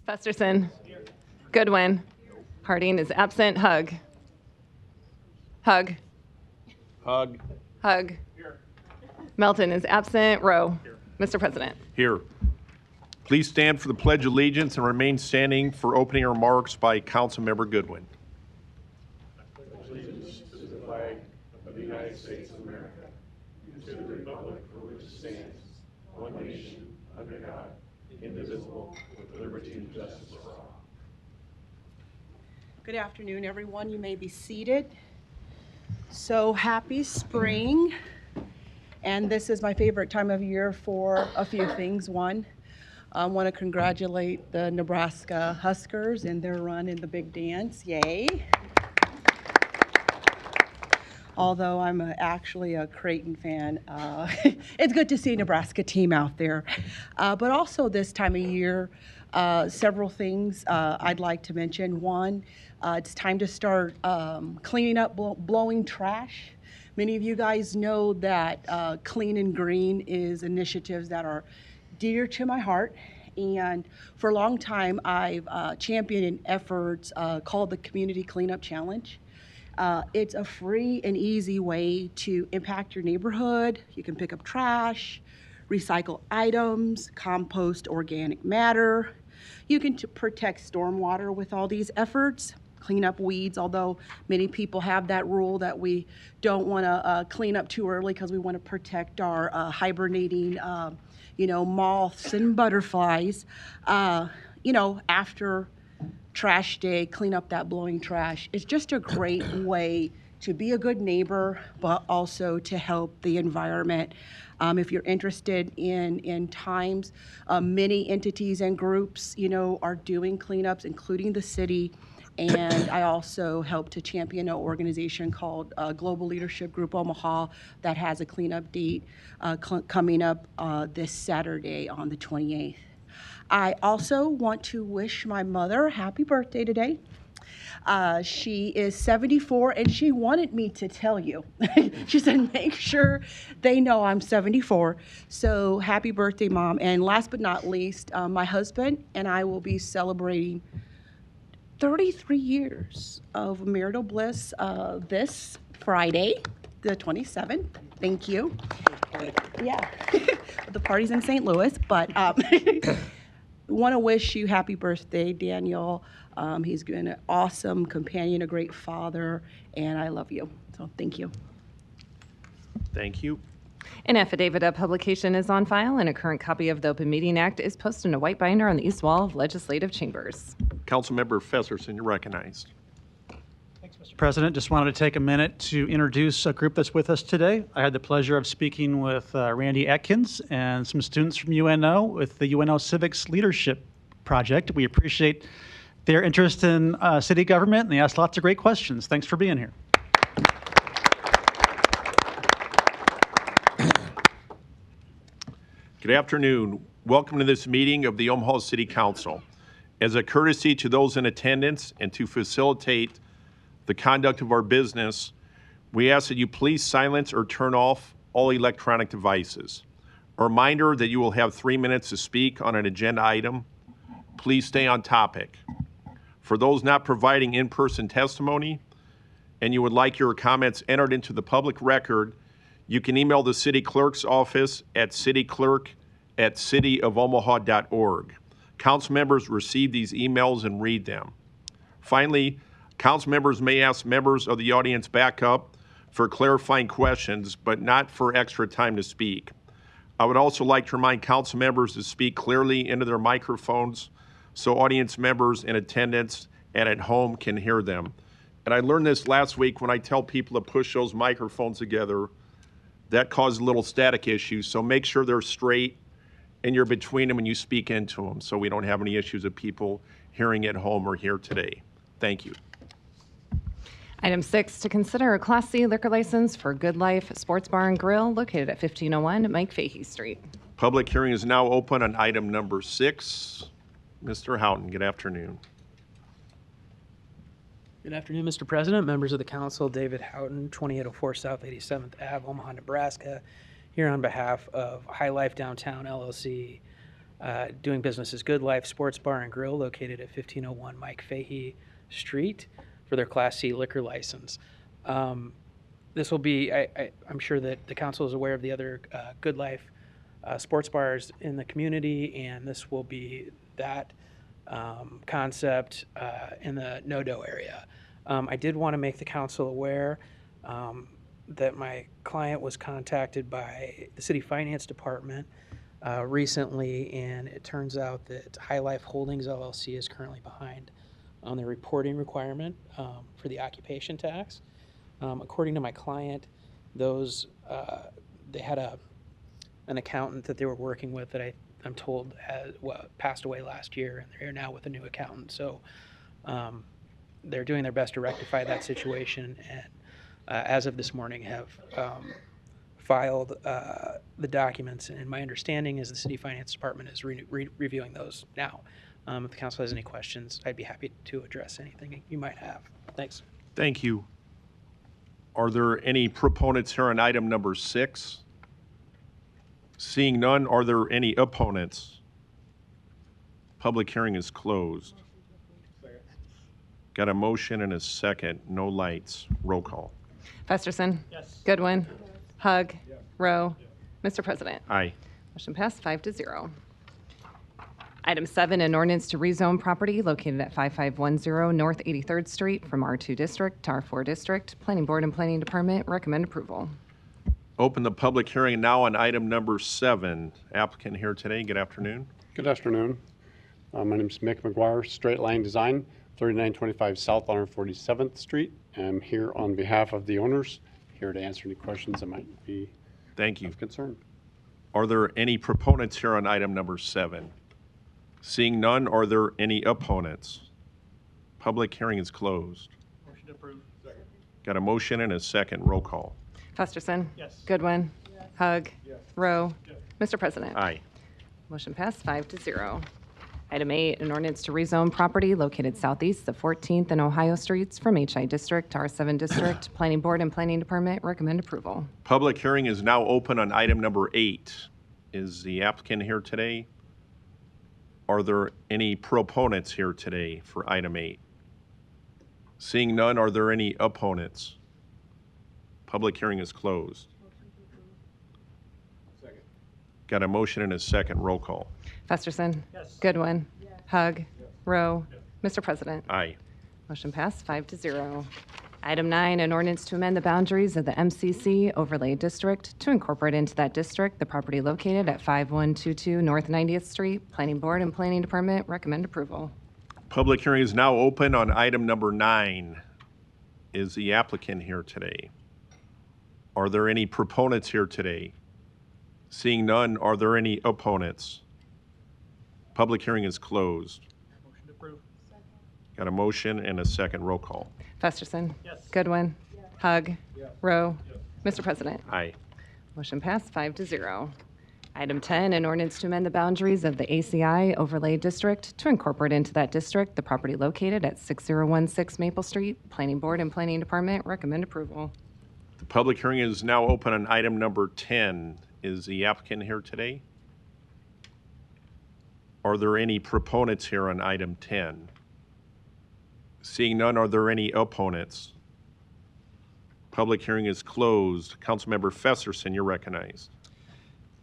Festerson. Goodwin. Harding is absent. Hug. Hug. Hug. Hug. Melton is absent. Rowe. Mr. President. Here. Please stand for the Pledge of Allegiance and remain standing for opening remarks by Councilmember Goodwin. Allegiance to the flag of the United States of America, and to the republic for which it stands, one nation, under God, indivisible, with liberty and justice for all. Good afternoon, everyone. You may be seated. So happy spring. And this is my favorite time of year for a few things. One, I want to congratulate the Nebraska Huskers and their run in the big dance. Yay. Although I'm actually a Creighton fan, it's good to see a Nebraska team out there. But also this time of year, several things I'd like to mention. One, it's time to start cleaning up, blowing trash. Many of you guys know that Clean and Green is initiatives that are dear to my heart. And for a long time, I've championed efforts called the Community Cleanup Challenge. It's a free and easy way to impact your neighborhood. You can pick up trash, recycle items, compost organic matter. You can protect stormwater with all these efforts, clean up weeds, although many people have that rule that we don't want to clean up too early because we want to protect our hibernating, moths and butterflies. After trash day, clean up that blowing trash. It's just a great way to be a good neighbor, but also to help the environment. If you're interested in times, many entities and groups, are doing cleanups, including the city. And I also help to champion an organization called Global Leadership Group Omaha that has a cleanup date coming up this Saturday on the 28th. I also want to wish my mother happy birthday today. She is 74, and she wanted me to tell you. She said, make sure they know I'm 74. So happy birthday, Mom. And last but not least, my husband and I will be celebrating 33 years of marital bliss this Friday, the 27th. Thank you. Yeah, the party's in St. Louis, but want to wish you happy birthday, Daniel. He's been an awesome companion, a great father, and I love you. So thank you. Thank you. An affidavit of publication is on file, and a current copy of the Open Meeting Act is posted in a white binder on the east wall of legislative chambers. Councilmember Festerson, you're recognized. Thanks, Mr. President. Just wanted to take a minute to introduce a group that's with us today. I had the pleasure of speaking with Randy Atkins and some students from UNO with the UNO Civics Leadership Project. We appreciate their interest in city government, and they asked lots of great questions. Thanks for being here. Good afternoon. Welcome to this meeting of the Omaha City Council. As a courtesy to those in attendance and to facilitate the conduct of our business, we ask that you please silence or turn off all electronic devices. A reminder that you will have 3 minutes to speak on an agenda item. Please stay on topic. For those not providing in-person testimony and you would like your comments entered into the public record, you can email the city clerk's office at cityclerk@cityofomaha.org. Council members receive these emails and read them. Finally, council members may ask members of the audience backup for clarifying questions, but not for extra time to speak. I would also like to remind council members to speak clearly into their microphones so audience members in attendance and at home can hear them. And I learned this last week when I tell people to push those microphones together. That causes a little static issue, so make sure they're straight and you're between them when you speak into them so we don't have any issues of people hearing at home or here today. Thank you. Item 6, to consider a Class C liquor license for Good Life Sports Bar and Grill located at 1501 Mike Fahey Street. Public hearing is now open on item number 6. Mr. Houghton, good afternoon. Good afternoon, Mr. President, members of the council. David Houghton, 2804 South 87th Ave, Omaha, Nebraska, here on behalf of High Life Downtown LLC. doing business as Good Life Sports Bar and Grill located at 1501 Mike Fahey Street for their Class C liquor license. This will be, I'm sure that the council is aware of the other Good Life sports bars in the community, and this will be that concept in the NoDo area. I did want to make the council aware that my client was contacted by the city finance department recently, and it turns out that High Life Holdings LLC is currently behind on the reporting requirement for the occupation tax. According to my client, those they had an accountant that they were working with that I'm told passed away last year, and they're now with a new accountant. So they're doing their best to rectify that situation, and as of this morning have filed the documents. And my understanding is the city finance department is reviewing those now. If the council has any questions, I'd be happy to address anything you might have. Thanks. Thank you. Are there any proponents here on item number 6? Seeing none, are there any opponents? Public hearing is closed. Got a motion and a second. No lights. Roll call. Festerson. Yes. Goodwin. Hug. Rowe. Mr. President. Aye. Motion passed 5-0. Item 7, an ordinance to rezone property located at 5510 North 83rd Street from R2 District to R4 District. Planning Board and Planning Department recommend approval. Open the public hearing now on item number 7. Applicant here today. Good afternoon. Good afternoon. My name is Mick McGuire, Straight Line Design, 3925 South 147th Street. I'm here on behalf of the owners, here to answer any questions that might be Thank you. of concern. Are there any proponents here on item number 7? Seeing none, are there any opponents? Public hearing is closed. Motion to approve. Got a motion and a second. Roll call. Festerson. Yes. Goodwin. Hug. Rowe. Mr. President. Aye. Motion passed 5-0. Item 8, an ordinance to rezone property located southeast of 14th and Ohio Streets from HI District to R7 District. Planning Board and Planning Department recommend approval. Public hearing is now open on item number 8. Is the applicant here today? Are there any proponents here today for item 8? Seeing none, are there any opponents? Public hearing is closed. Got a motion and a second. Roll call. Festerson. Yes. Goodwin. Hug. Rowe. Mr. President. Aye. Motion passed 5-0. Item 9, an ordinance to amend the boundaries of the MCC overlay district to incorporate into that district the property located at 5122 North 90th Street. Planning Board and Planning Department recommend approval. Public hearing is now open on item number 9. Is the applicant here today? Are there any proponents here today? Seeing none, are there any opponents? Public hearing is closed. Motion to approve. Got a motion and a second. Roll call. Festerson. Yes. Goodwin. Hug. Rowe. Mr. President. Aye. Motion passed 5-0. Item 10, an ordinance to amend the boundaries of the ACI overlay district to incorporate into that district the property located at 6016 Maple Street. Planning Board and Planning Department recommend approval. The public hearing is now open on item number 10. Is the applicant here today? Are there any proponents here on item 10? Seeing none, are there any opponents? Public hearing is closed. Councilmember Festerson, you're recognized.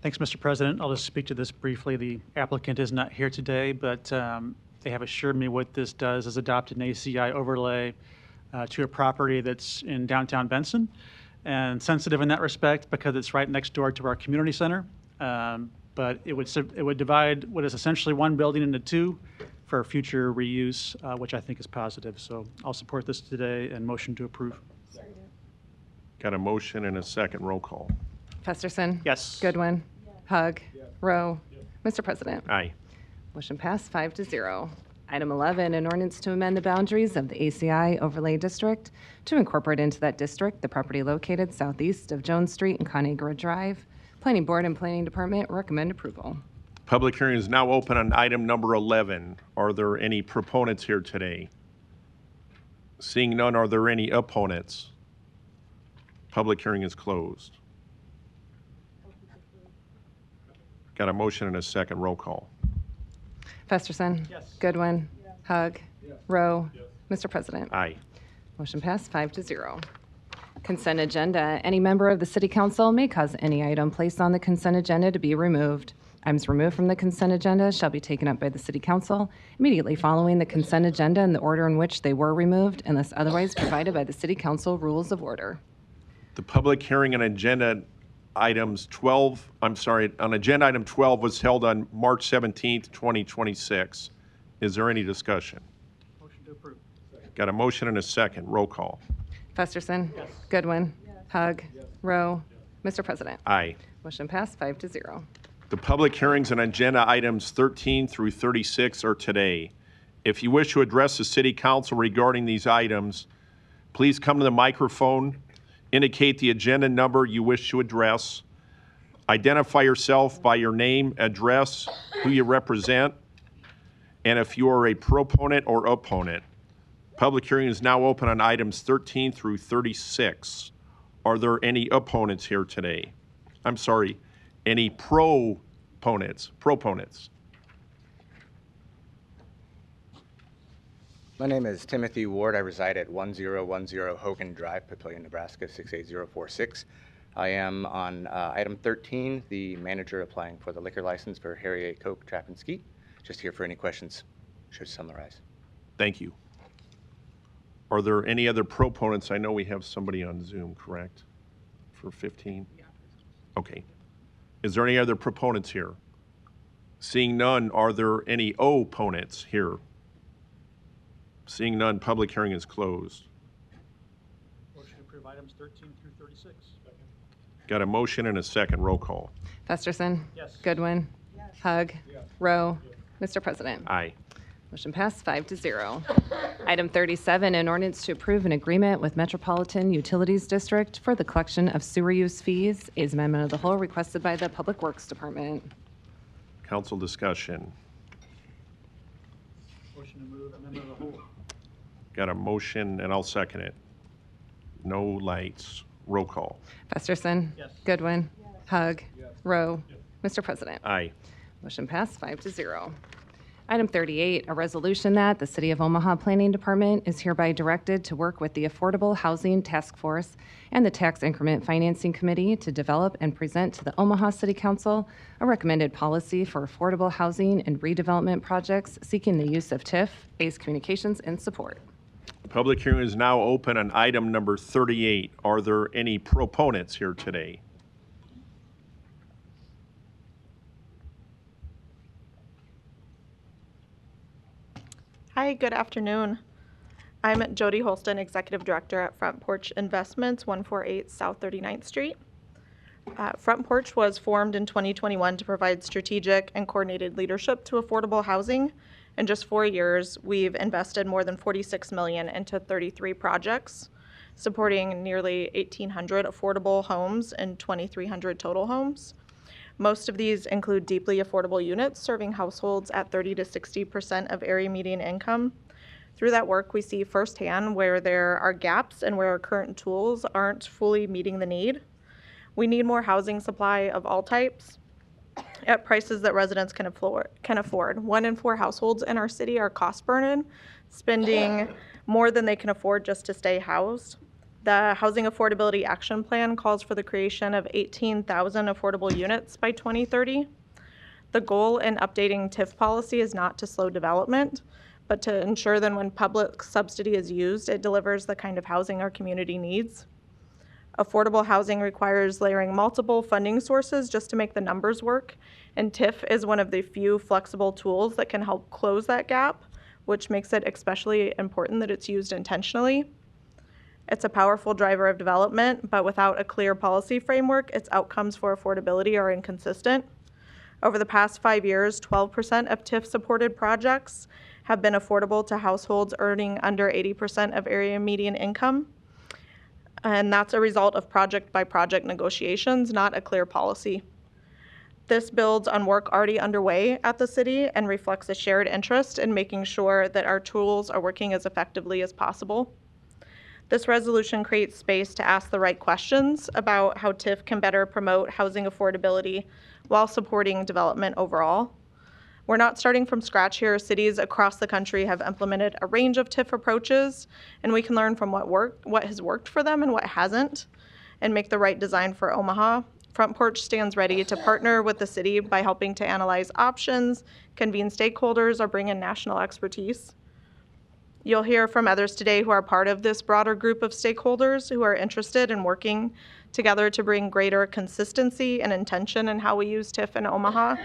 Thanks, Mr. President. I'll just speak to this briefly. The applicant is not here today, but they have assured me what this does is adopt an ACI overlay to a property that's in downtown Benson, and sensitive in that respect because it's right next door to our community center. But it would divide what is essentially one building into two for future reuse, which I think is positive. So I'll support this today and motion to approve. Got a motion and a second. Roll call. Festerson. Yes. Goodwin. Hug. Rowe. Mr. President. Aye. Motion passed 5-0. Item 11, an ordinance to amend the boundaries of the ACI overlay district to incorporate into that district the property located southeast of Jones Street and Conagra Drive. Planning Board and Planning Department recommend approval. Public hearing is now open on item number 11. Are there any proponents here today? Seeing none, are there any opponents? Public hearing is closed. Got a motion and a second. Roll call. Festerson. Yes. Goodwin. Hug. Rowe. Mr. President. Aye. Motion passed 5-0. Consent agenda. Any member of the City Council may cause any item placed on the consent agenda to be removed. Items removed from the consent agenda shall be taken up by the City Council immediately following the consent agenda in the order in which they were removed, unless otherwise provided by the City Council Rules of Order. The public hearing on agenda items 12, on agenda item 12 was held on March 17th, 2026. Is there any discussion? Motion to approve. Got a motion and a second. Roll call. Festerson. Goodwin. Hug. Rowe. Mr. President. Aye. Motion passed 5-0. The public hearings on agenda items 13 through 36 are today. If you wish to address the City Council regarding these items, please come to the microphone, indicate the agenda number you wish to address, identify yourself by your name, address, who you represent, and if you are a proponent or opponent. Public hearing is now open on items 13 through 36. Are there any opponents here today? I'm sorry, any proponents? My name is Timothy Ward. I reside at 1010 Hogan Drive, Papillion, Nebraska 68046. I am on item 13, the manager applying for the liquor license for Harry A. Coke Trap and Skeet. Just here for any questions. Should summarize. Thank you. Are there any other proponents? I know we have somebody on Zoom, correct? For 15? Okay. Is there any other proponents here? Seeing none, are there any opponents here? Seeing none, public hearing is closed. Motion to approve items 13 through 36. Got a motion and a second. Roll call. Festerson. Yes. Goodwin. Hug. Rowe. Mr. President. Aye. Motion passed 5-0. Item 37, an ordinance to approve an agreement with Metropolitan Utilities District for the collection of sewer use fees. Is amendment of the whole requested by the Public Works Department. Council discussion. Motion to move amendment of the whole. Got a motion and I'll second it. No lights. Roll call. Festerson. Yes. Goodwin. Hug. Rowe. Mr. President. Aye. Motion passed 5-0. Item 38, a resolution that the City of Omaha Planning Department is hereby directed to work with the Affordable Housing Task Force and the Tax Increment Financing Committee to develop and present to the Omaha City Council a recommended policy for affordable housing and redevelopment projects seeking the use of TIF, ACE Communications, and support. The public hearing is now open on item number 38. Are there any proponents here today? Hi, good afternoon. I'm Jody Holston, Executive Director at Front Porch Investments, 148 South 39th Street. Front Porch was formed in 2021 to provide strategic and coordinated leadership to affordable housing. In just 4 years, we've invested more than $46 million into 33 projects, supporting nearly 1,800 affordable homes and 2,300 total homes. Most of these include deeply affordable units serving households at 30 to 60% of area median income. Through that work, we see firsthand where there are gaps and where our current tools aren't fully meeting the need. We need more housing supply of all types at prices that residents can afford. 1 in 4 households in our city are cost burdened, spending more than they can afford just to stay housed. The Housing Affordability Action Plan calls for the creation of 18,000 affordable units by 2030. The goal in updating TIF policy is not to slow development, but to ensure that when public subsidy is used, it delivers the kind of housing our community needs. Affordable housing requires layering multiple funding sources just to make the numbers work, and TIF is one of the few flexible tools that can help close that gap, which makes it especially important that it's used intentionally. It's a powerful driver of development, but without a clear policy framework, its outcomes for affordability are inconsistent. Over the past 5 years, 12% of TIF-supported projects have been affordable to households earning under 80% of area median income. And that's a result of project-by-project negotiations, not a clear policy. This builds on work already underway at the city and reflects a shared interest in making sure that our tools are working as effectively as possible. This resolution creates space to ask the right questions about how TIF can better promote housing affordability while supporting development overall. We're not starting from scratch here. Cities across the country have implemented a range of TIF approaches, and we can learn from what has worked for them and what hasn't, and make the right design for Omaha. Front Porch stands ready to partner with the city by helping to analyze options, convene stakeholders, or bring in national expertise. You'll hear from others today who are part of this broader group of stakeholders who are interested in working together to bring greater consistency and intention in how we use TIF in Omaha.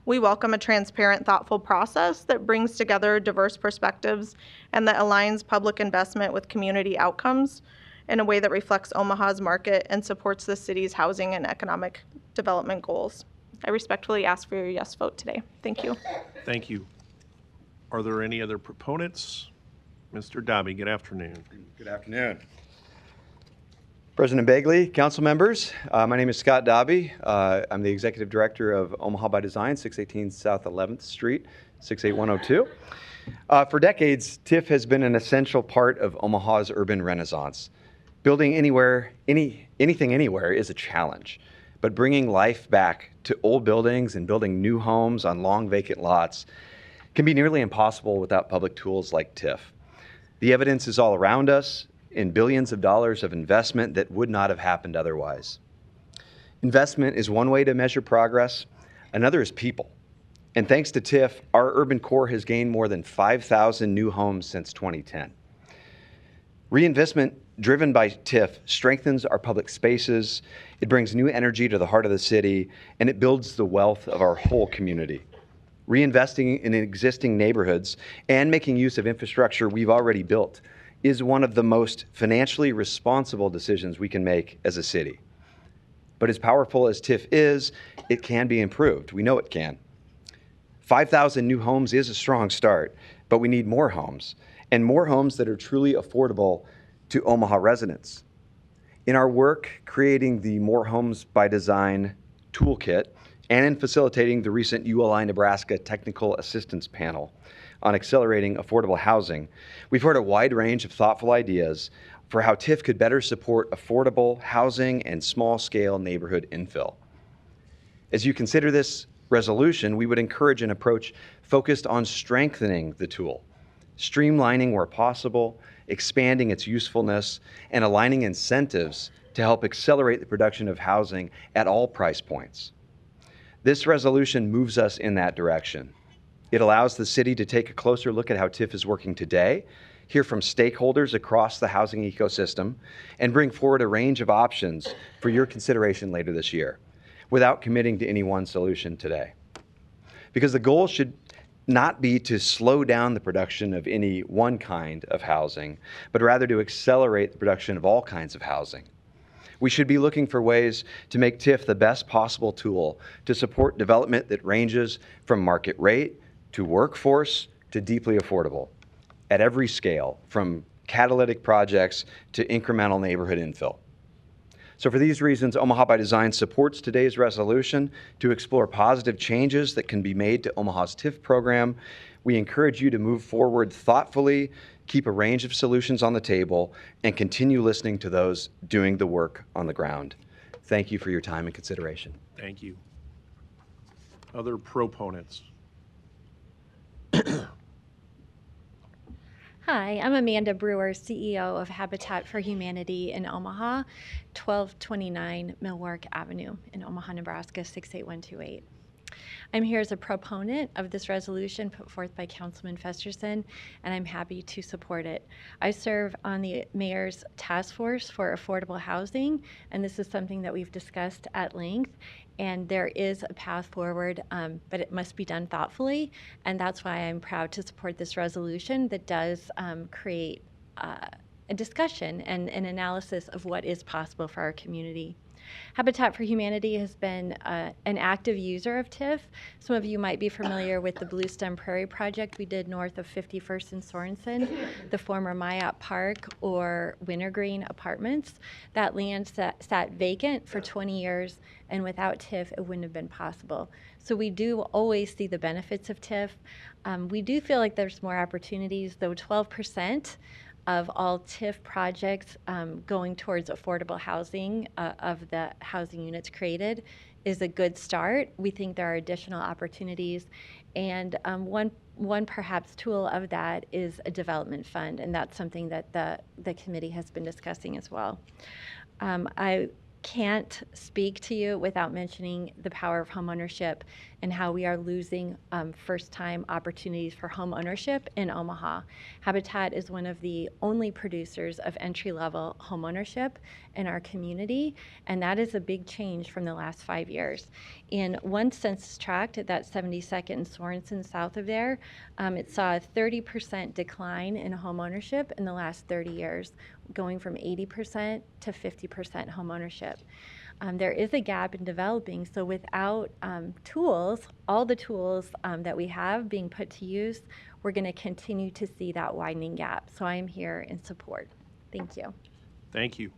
We welcome a transparent, thoughtful process that brings together diverse perspectives and that aligns public investment with community outcomes in a way that reflects Omaha's market and supports the city's housing and economic development goals. I respectfully ask for your yes vote today. Thank you. Thank you. Are there any other proponents? Mr. Dobby, good afternoon. Good afternoon. President Bagley, council members, my name is Scott Dobby. I'm the Executive Director of Omaha by Design, 618 South 11th Street, 68102. For decades, TIF has been an essential part of Omaha's urban renaissance. Building anything anywhere is a challenge, but bringing life back to old buildings and building new homes on long vacant lots can be nearly impossible without public tools like TIF. The evidence is all around us in billions of dollars of investment that would not have happened otherwise. Investment is one way to measure progress. Another is people. And thanks to TIF, our urban core has gained more than 5,000 new homes since 2010. Reinvestment driven by TIF strengthens our public spaces, it brings new energy to the heart of the city, and it builds the wealth of our whole community. Reinvesting in existing neighborhoods and making use of infrastructure we've already built is one of the most financially responsible decisions we can make as a city. But as powerful as TIF is, it can be improved. We know it can. 5,000 new homes is a strong start, but we need more homes, and more homes that are truly affordable to Omaha residents. In our work creating the More Homes by Design toolkit and in facilitating the recent ULI Nebraska Technical Assistance Panel on accelerating affordable housing, we've heard a wide range of thoughtful ideas for how TIF could better support affordable housing and small-scale neighborhood infill. As you consider this resolution, we would encourage an approach focused on strengthening the tool, streamlining where possible, expanding its usefulness, and aligning incentives to help accelerate the production of housing at all price points. This resolution moves us in that direction. It allows the city to take a closer look at how TIF is working today, hear from stakeholders across the housing ecosystem, and bring forward a range of options for your consideration later this year, without committing to any one solution today. Because the goal should not be to slow down the production of any one kind of housing, but rather to accelerate the production of all kinds of housing. We should be looking for ways to make TIF the best possible tool to support development that ranges from market rate to workforce to deeply affordable at every scale, from catalytic projects to incremental neighborhood infill. So for these reasons, Omaha by Design supports today's resolution to explore positive changes that can be made to Omaha's TIF program. We encourage you to move forward thoughtfully, keep a range of solutions on the table, and continue listening to those doing the work on the ground. Thank you for your time and consideration. Thank you. Other proponents? Hi, I'm Amanda Brewer, CEO of Habitat for Humanity in Omaha, 1229 Millwork Avenue in Omaha, Nebraska, 68128. I'm here as a proponent of this resolution put forth by Councilman Festerson, and I'm happy to support it. I serve on the Mayor's Task Force for Affordable Housing, and this is something that we've discussed at length. And there is a path forward, but it must be done thoughtfully, and that's why I'm proud to support this resolution that does create a discussion and an analysis of what is possible for our community. Habitat for Humanity has been an active user of TIF. Some of you might be familiar with the Bluestem Prairie project we did north of 51st and Sorensen, the former Myatt Park or Wintergreen apartments. That land sat vacant for 20 years, and without TIF, it wouldn't have been possible. So we do always see the benefits of TIF. We do feel like there's more opportunities, though 12% of all TIF projects going towards affordable housing of the housing units created is a good start. We think there are additional opportunities, and one perhaps tool of that is a development fund, and that's something that the committee has been discussing as well. I can't speak to you without mentioning the power of homeownership and how we are losing first-time opportunities for home ownership in Omaha. Habitat is one of the only producers of entry-level home ownership in our community, and that is a big change from the last 5 years. In one census tract at that 72nd and Sorensen south of there, it saw a 30% decline in home ownership in the last 30 years, going from 80% to 50% home ownership. There is a gap in developing, so without tools, all the tools that we have being put to use, we're going to continue to see that widening gap. So I am here in support. Thank you. Thank you.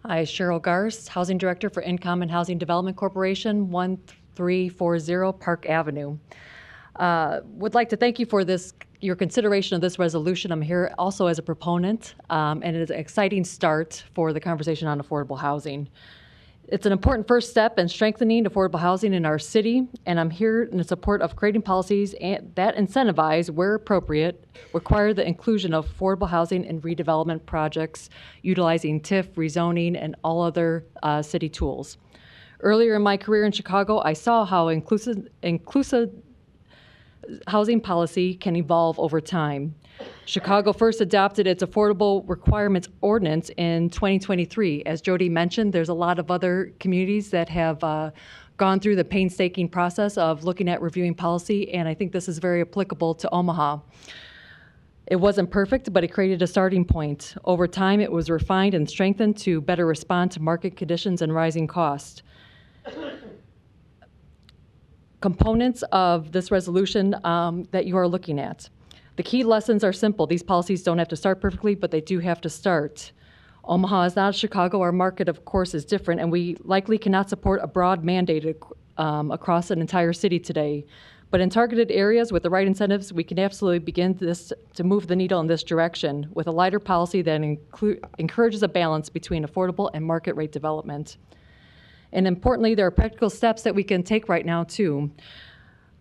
Hi, Cheryl Garst, Housing Director for Income and Housing Development Corporation, 1340 Park Avenue. Would like to thank you for your consideration of this resolution. I'm here also as a proponent, and it is an exciting start for the conversation on affordable housing. It's an important first step in strengthening affordable housing in our city, and I'm here in support of creating policies that incentivize, where appropriate, require the inclusion of affordable housing and redevelopment projects utilizing TIF, rezoning, and all other city tools. Earlier in my career in Chicago, I saw how inclusive housing policy can evolve over time. Chicago first adopted its affordable requirements ordinance in 2023. As Jody mentioned, there's a lot of other communities that have gone through the painstaking process of looking at reviewing policy, and I think this is very applicable to Omaha. It wasn't perfect, but it created a starting point. Over time, it was refined and strengthened to better respond to market conditions and rising costs. Components of this resolution that you are looking at. The key lessons are simple. These policies don't have to start perfectly, but they do have to start. Omaha is not Chicago. Our market, of course, is different, and we likely cannot support a broad mandate across an entire city today. But in targeted areas with the right incentives, we can absolutely begin to move the needle in this direction with a lighter policy that encourages a balance between affordable and market rate development. And importantly, there are practical steps that we can take right now, too.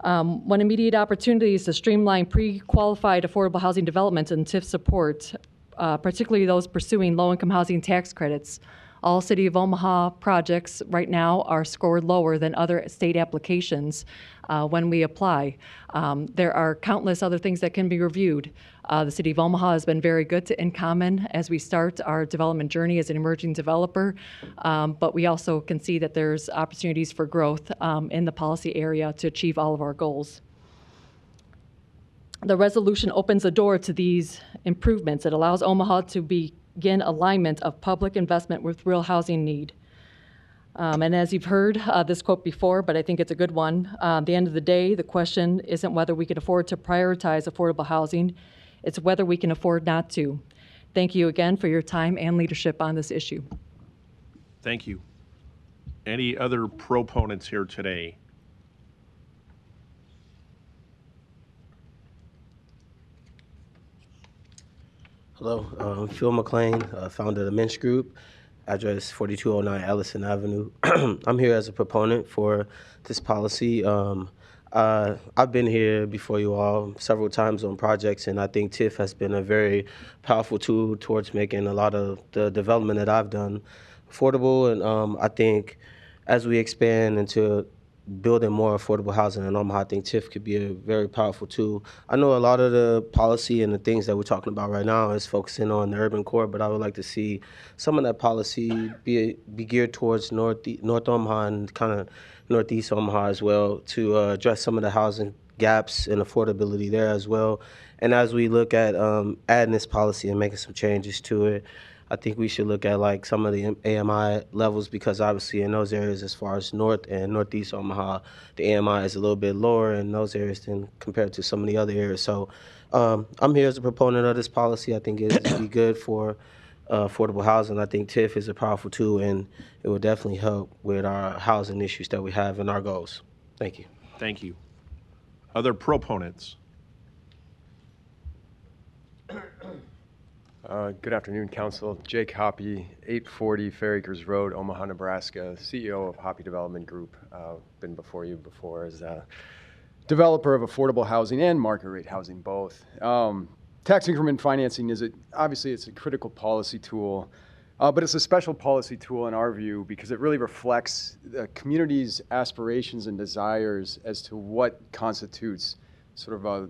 One immediate opportunity is to streamline pre-qualified affordable housing development and TIF support, particularly those pursuing low-income housing tax credits. All City of Omaha projects right now are scored lower than other state applications when we apply. There are countless other things that can be reviewed. The City of Omaha has been very good to InCommon as we start our development journey as an emerging developer, but we also can see that there's opportunities for growth in the policy area to achieve all of our goals. The resolution opens the door to these improvements. It allows Omaha to begin alignment of public investment with real housing need. And as you've heard this quote before, but I think it's a good one, at the end of the day, the question isn't whether we can afford to prioritize affordable housing, it's whether we can afford not to. Thank you again for your time and leadership on this issue. Thank you. Any other proponents here today? Hello, I'm Phil McLean, founder of the Mensch Group, address 4209 Allison Avenue. I'm here as a proponent for this policy. I've been here before you all several times on projects, and I think TIF has been a very powerful tool towards making a lot of the development that I've done affordable. And I think as we expand into building more affordable housing in Omaha, I think TIF could be a very powerful tool. I know a lot of the policy and the things that we're talking about right now is focusing on the urban core, but I would like to see some of that policy be geared towards North Omaha and kind of Northeast Omaha as well to address some of the housing gaps and affordability there as well. And as we look at adding this policy and making some changes to it, I think we should look at like some of the AMI levels, because obviously in those areas as far as North and Northeast Omaha, the AMI is a little bit lower in those areas than compared to some of the other areas. So I'm here as a proponent of this policy. I think it would be good for affordable housing. I think TIF is a powerful tool, and it will definitely help with our housing issues that we have and our goals. Thank you. Thank you. Other proponents? Good afternoon, Council. Jake Hoppy, 840 Fair Acres Road, Omaha, Nebraska, CEO of Hoppy Development Group. Been before you before as a developer of affordable housing and market rate housing, both. Tax increment financing obviously it's a critical policy tool, but it's a special policy tool in our view because it really reflects the community's aspirations and desires as to what constitutes sort of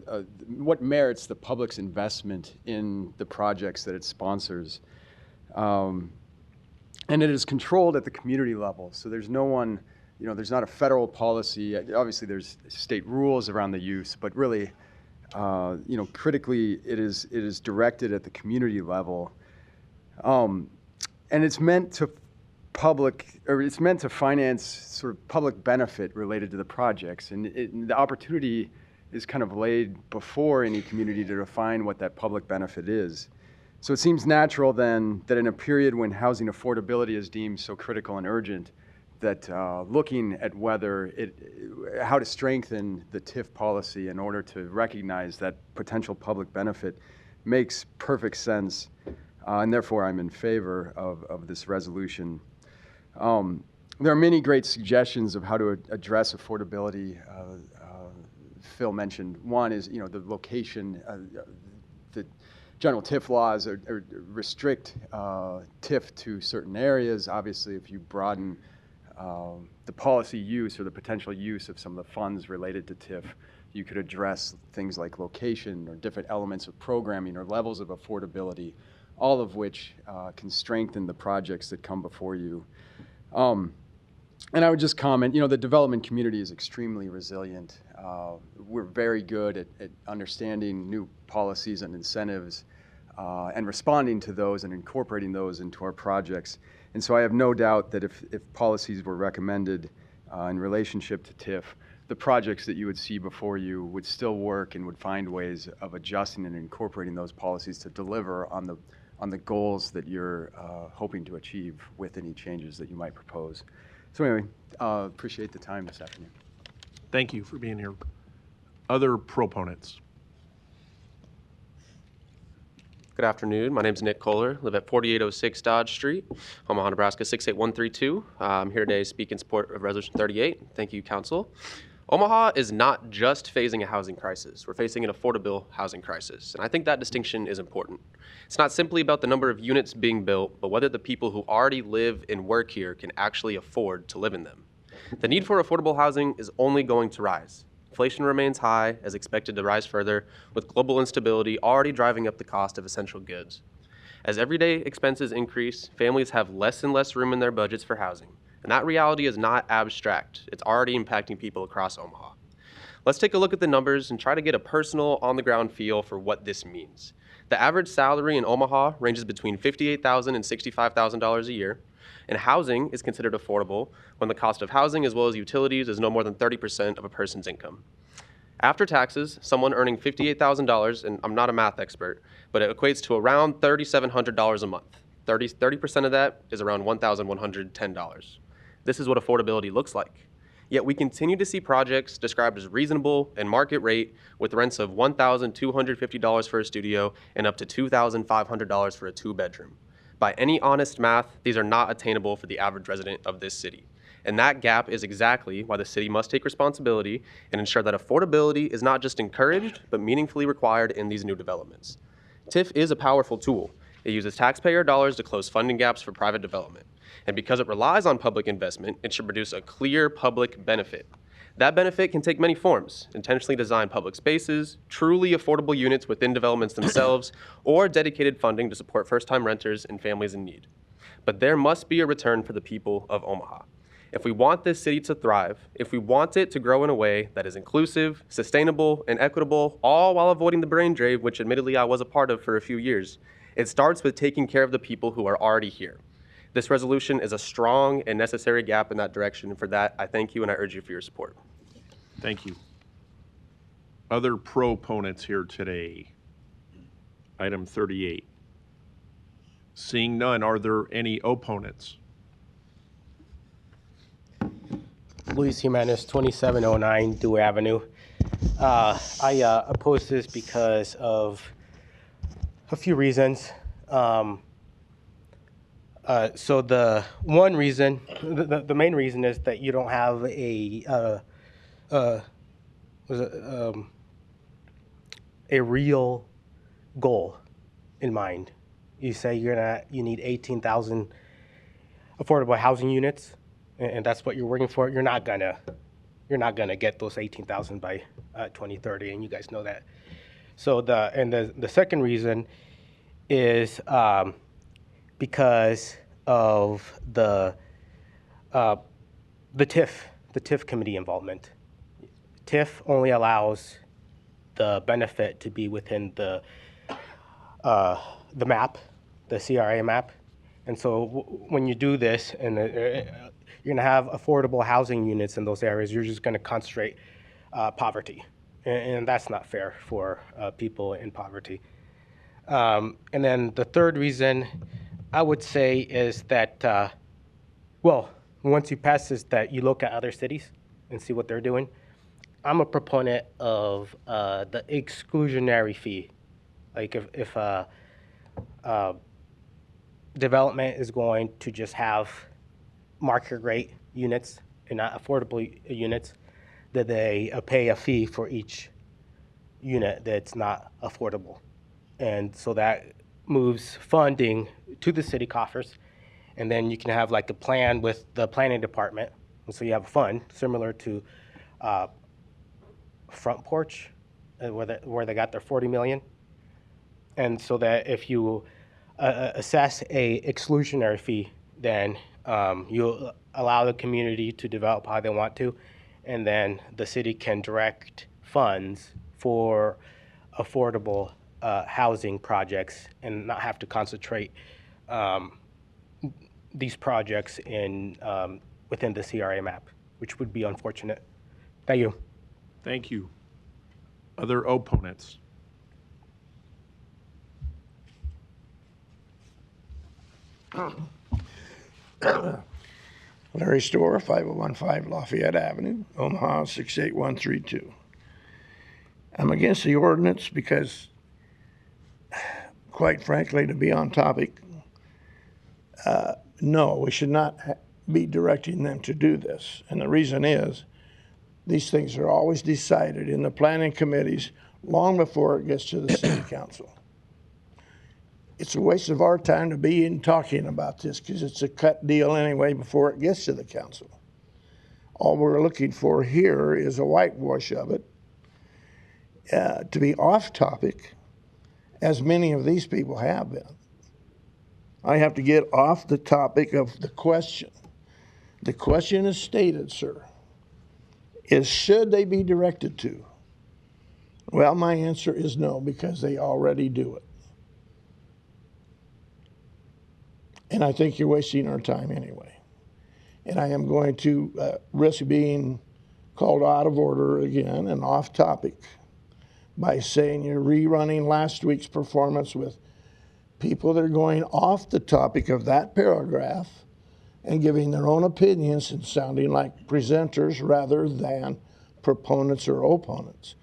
what merits the public's investment in the projects that it sponsors. And it is controlled at the community level. So there's no one, there's not a federal policy. Obviously there's state rules around the use, but really, critically it is directed at the community level. And it's meant to finance sort of public benefit related to the projects. And the opportunity is kind of laid before any community to define what that public benefit is. So it seems natural then that in a period when housing affordability is deemed so critical and urgent, that looking at how to strengthen the TIF policy in order to recognize that potential public benefit makes perfect sense, and therefore I'm in favor of this resolution. There are many great suggestions of how to address affordability. Phil mentioned one is, the location. The general TIF laws restrict TIF to certain areas. Obviously, if you broaden the policy use or the potential use of some of the funds related to TIF, you could address things like location or different elements of programming or levels of affordability, all of which can strengthen the projects that come before you. And I would just comment, the development community is extremely resilient. We're very good at understanding new policies and incentives and responding to those and incorporating those into our projects. And so I have no doubt that if policies were recommended in relationship to TIF, the projects that you would see before you would still work and would find ways of adjusting and incorporating those policies to deliver on the goals that you're hoping to achieve with any changes that you might propose. So anyway, appreciate the time this afternoon. Thank you for being here. Other proponents? Good afternoon. My name is Nick Kohler. Live at 4806 Dodge Street, Omaha, Nebraska 68132. I'm here today to speak in support of Resolution 38. Thank you, Council. Omaha is not just facing a housing crisis. We're facing an affordable housing crisis, and I think that distinction is important. It's not simply about the number of units being built, but whether the people who already live and work here can actually afford to live in them. The need for affordable housing is only going to rise. Inflation remains high, as expected to rise further, with global instability already driving up the cost of essential goods. As everyday expenses increase, families have less and less room in their budgets for housing. And that reality is not abstract. It's already impacting people across Omaha. Let's take a look at the numbers and try to get a personal, on-the-ground feel for what this means. The average salary in Omaha ranges between $58,000 and $65,000 a year, and housing is considered affordable when the cost of housing as well as utilities is no more than 30% of a person's income. After taxes, someone earning $58,000, and I'm not a math expert, but it equates to around $3,700 a month. 30% of that is around $1,110. This is what affordability looks like. Yet we continue to see projects described as reasonable and market rate with rents of $1,250 for a studio and up to $2,500 for a two-bedroom. By any honest math, these are not attainable for the average resident of this city. And that gap is exactly why the city must take responsibility and ensure that affordability is not just encouraged, but meaningfully required in these new developments. TIF is a powerful tool. It uses taxpayer dollars to close funding gaps for private development. And because it relies on public investment, it should produce a clear public benefit. That benefit can take many forms: intentionally designed public spaces, truly affordable units within developments themselves, or dedicated funding to support first-time renters and families in need. But there must be a return for the people of Omaha. If we want this city to thrive, if we want it to grow in a way that is inclusive, sustainable, and equitable, all while avoiding the brain drain, which admittedly I was a part of for a few years, it starts with taking care of the people who are already here. This resolution is a strong and necessary gap in that direction, and for that, I thank you and I urge you for your support. Thank you. Other proponents here today? Item 38. Seeing none, are there any opponents? Luis Jimenez, 2709 Dewey Avenue. I oppose this because of a few reasons. So the one reason, the main reason is that you don't have a real goal in mind. You say you need 18,000 affordable housing units, and that's what you're working for. You're not gonna get those 18,000 by 2030, and you guys know that. So the second reason is because of the TIF committee involvement. TIF only allows the benefit to be within the map, the CRA map, and so when you do this, and you're going to have affordable housing units in those areas, you're just going to concentrate poverty, and that's not fair for people in poverty. And then the third reason I would say is that, well, once you pass this, that you look at other cities and see what they're doing. I'm a proponent of the exclusionary fee. Like if development is going to just have market rate units and not affordable units, that they pay a fee for each unit that's not affordable. And so that moves funding to the city coffers, and then you can have like a plan with the planning department. And so you have a fund similar to Front Porch, where they got their 40 million. And so that if you assess a exclusionary fee, then you allow the community to develop how they want to, and then the city can direct funds for affordable housing projects and not have to concentrate these projects in within the CRA map, which would be unfortunate. Thank you. Thank you. Other opponents? Larry Storr, 5015 Lafayette Avenue, Omaha 68132. I'm against the ordinance because, quite frankly, to be on topic, no, we should not be directing them to do this. And the reason is, these things are always decided in the planning committees long before it gets to the city council. It's a waste of our time to be in talking about this because it's a cut deal anyway before it gets to the council. All we're looking for here is a whitewash of it to be off topic, as many of these people have been. I have to get off the topic of the question. The question is stated, sir, is should they be directed to? Well, my answer is no, because they already do it. And I think you're wasting our time anyway. And I am going to risk being called out of order again and off topic by saying you're rerunning last week's performance with people that are going off the topic of that paragraph and giving their own opinions and sounding like presenters rather than proponents or opponents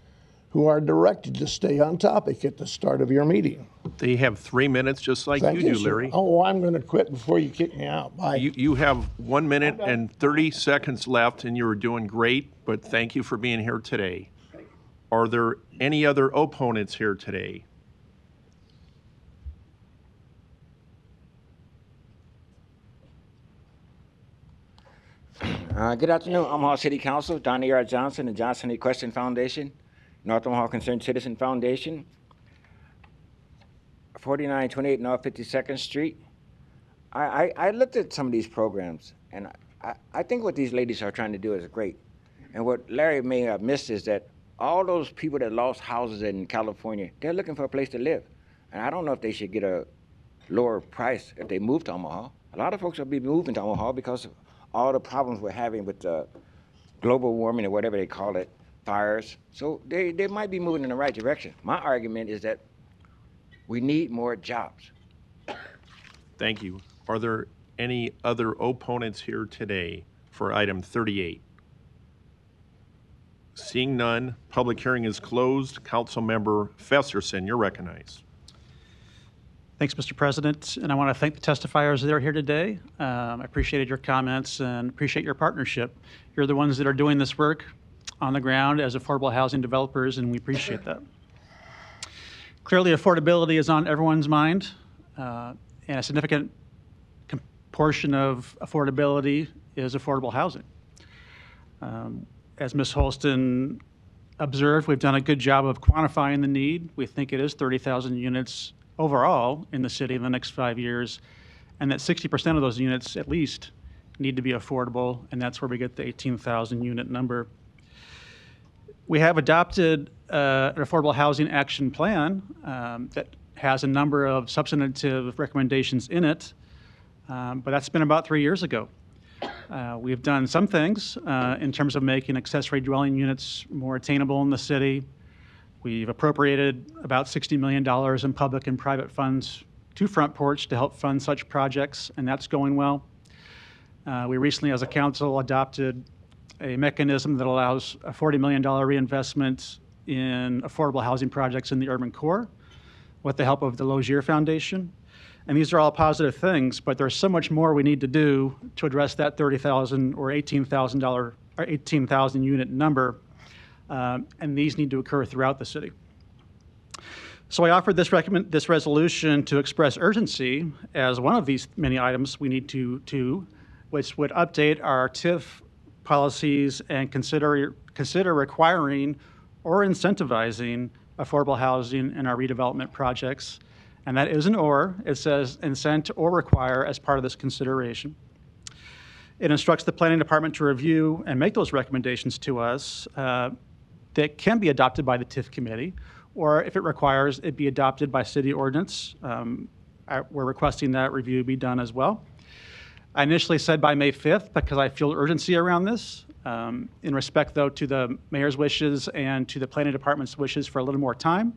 who are directed to stay on topic at the start of your meeting. They have 3 minutes, just like Thank you do, sir. Larry. Oh, I'm going to quit before you kick me out. Bye. You have 1 minute and 30 seconds left, and you were doing great, but thank you for being here today. Are there any other opponents here today? Good afternoon, Omaha City Council, Don E.R. Johnson, the Johnson Equestrian Foundation, North Omaha Concerned Citizen Foundation, 4928 North 52nd Street. I looked at some of these programs, and I think what these ladies are trying to do is great. And what Larry may have missed is that all those people that lost houses in California, they're looking for a place to live. And I don't know if they should get a lower price if they move to Omaha. A lot of folks will be moving to Omaha because of all the problems we're having with global warming or whatever they call it, fires. So they might be moving in the right direction. My argument is that we need more jobs. Thank you. Are there any other opponents here today for item 38? Seeing none, public hearing is closed. Councilmember Festerson, you're recognized. Thanks, Mr. President, and I want to thank the testifiers that are here today. I appreciated your comments and appreciate your partnership. You're the ones that are doing this work on the ground as affordable housing developers, and we appreciate that. Clearly, affordability is on everyone's mind, and a significant portion of affordability is affordable housing. As Ms. Holston observed, we've done a good job of quantifying the need. We think it is 30,000 units overall in the city in the next 5 years, and that 60% of those units at least need to be affordable, and that's where we get the 18,000 unit number. We have adopted an affordable housing action plan that has a number of substantive recommendations in it, but that's been about 3 years ago. We've done some things in terms of making accessory dwelling units more attainable in the city. We've appropriated about $60 million in public and private funds to Front Porch to help fund such projects, and that's going well. We recently, as a council, adopted a mechanism that allows a $40 million reinvestment in affordable housing projects in the urban core with the help of the Lozier Foundation. And these are all positive things, but there's so much more we need to do to address that 30,000 or $18,000 unit number, and these need to occur throughout the city. So I offered this resolution to express urgency as one of these many items we need to do, which would update our TIF policies and consider requiring or incentivizing affordable housing in our redevelopment projects. And that is an or. It says incent or require as part of this consideration. It instructs the planning department to review and make those recommendations to us that can be adopted by the TIF committee, or if it requires, it be adopted by city ordinance. We're requesting that review be done as well. I initially said by May 5th because I feel urgency around this. In respect, though, to the mayor's wishes and to the planning department's wishes for a little more time,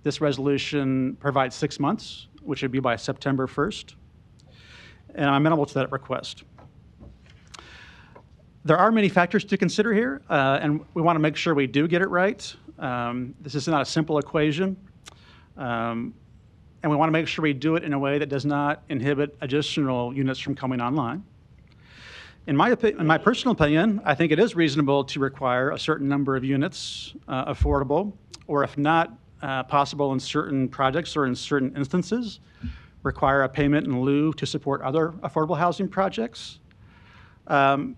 this resolution provides 6 months, which would be by September 1st, and I'm amenable to that request. There are many factors to consider here, and we want to make sure we do get it right. This is not a simple equation, and we want to make sure we do it in a way that does not inhibit additional units from coming online. In my personal opinion, I think it is reasonable to require a certain number of units affordable, or if not possible in certain projects or in certain instances, require a payment in lieu to support other affordable housing projects. And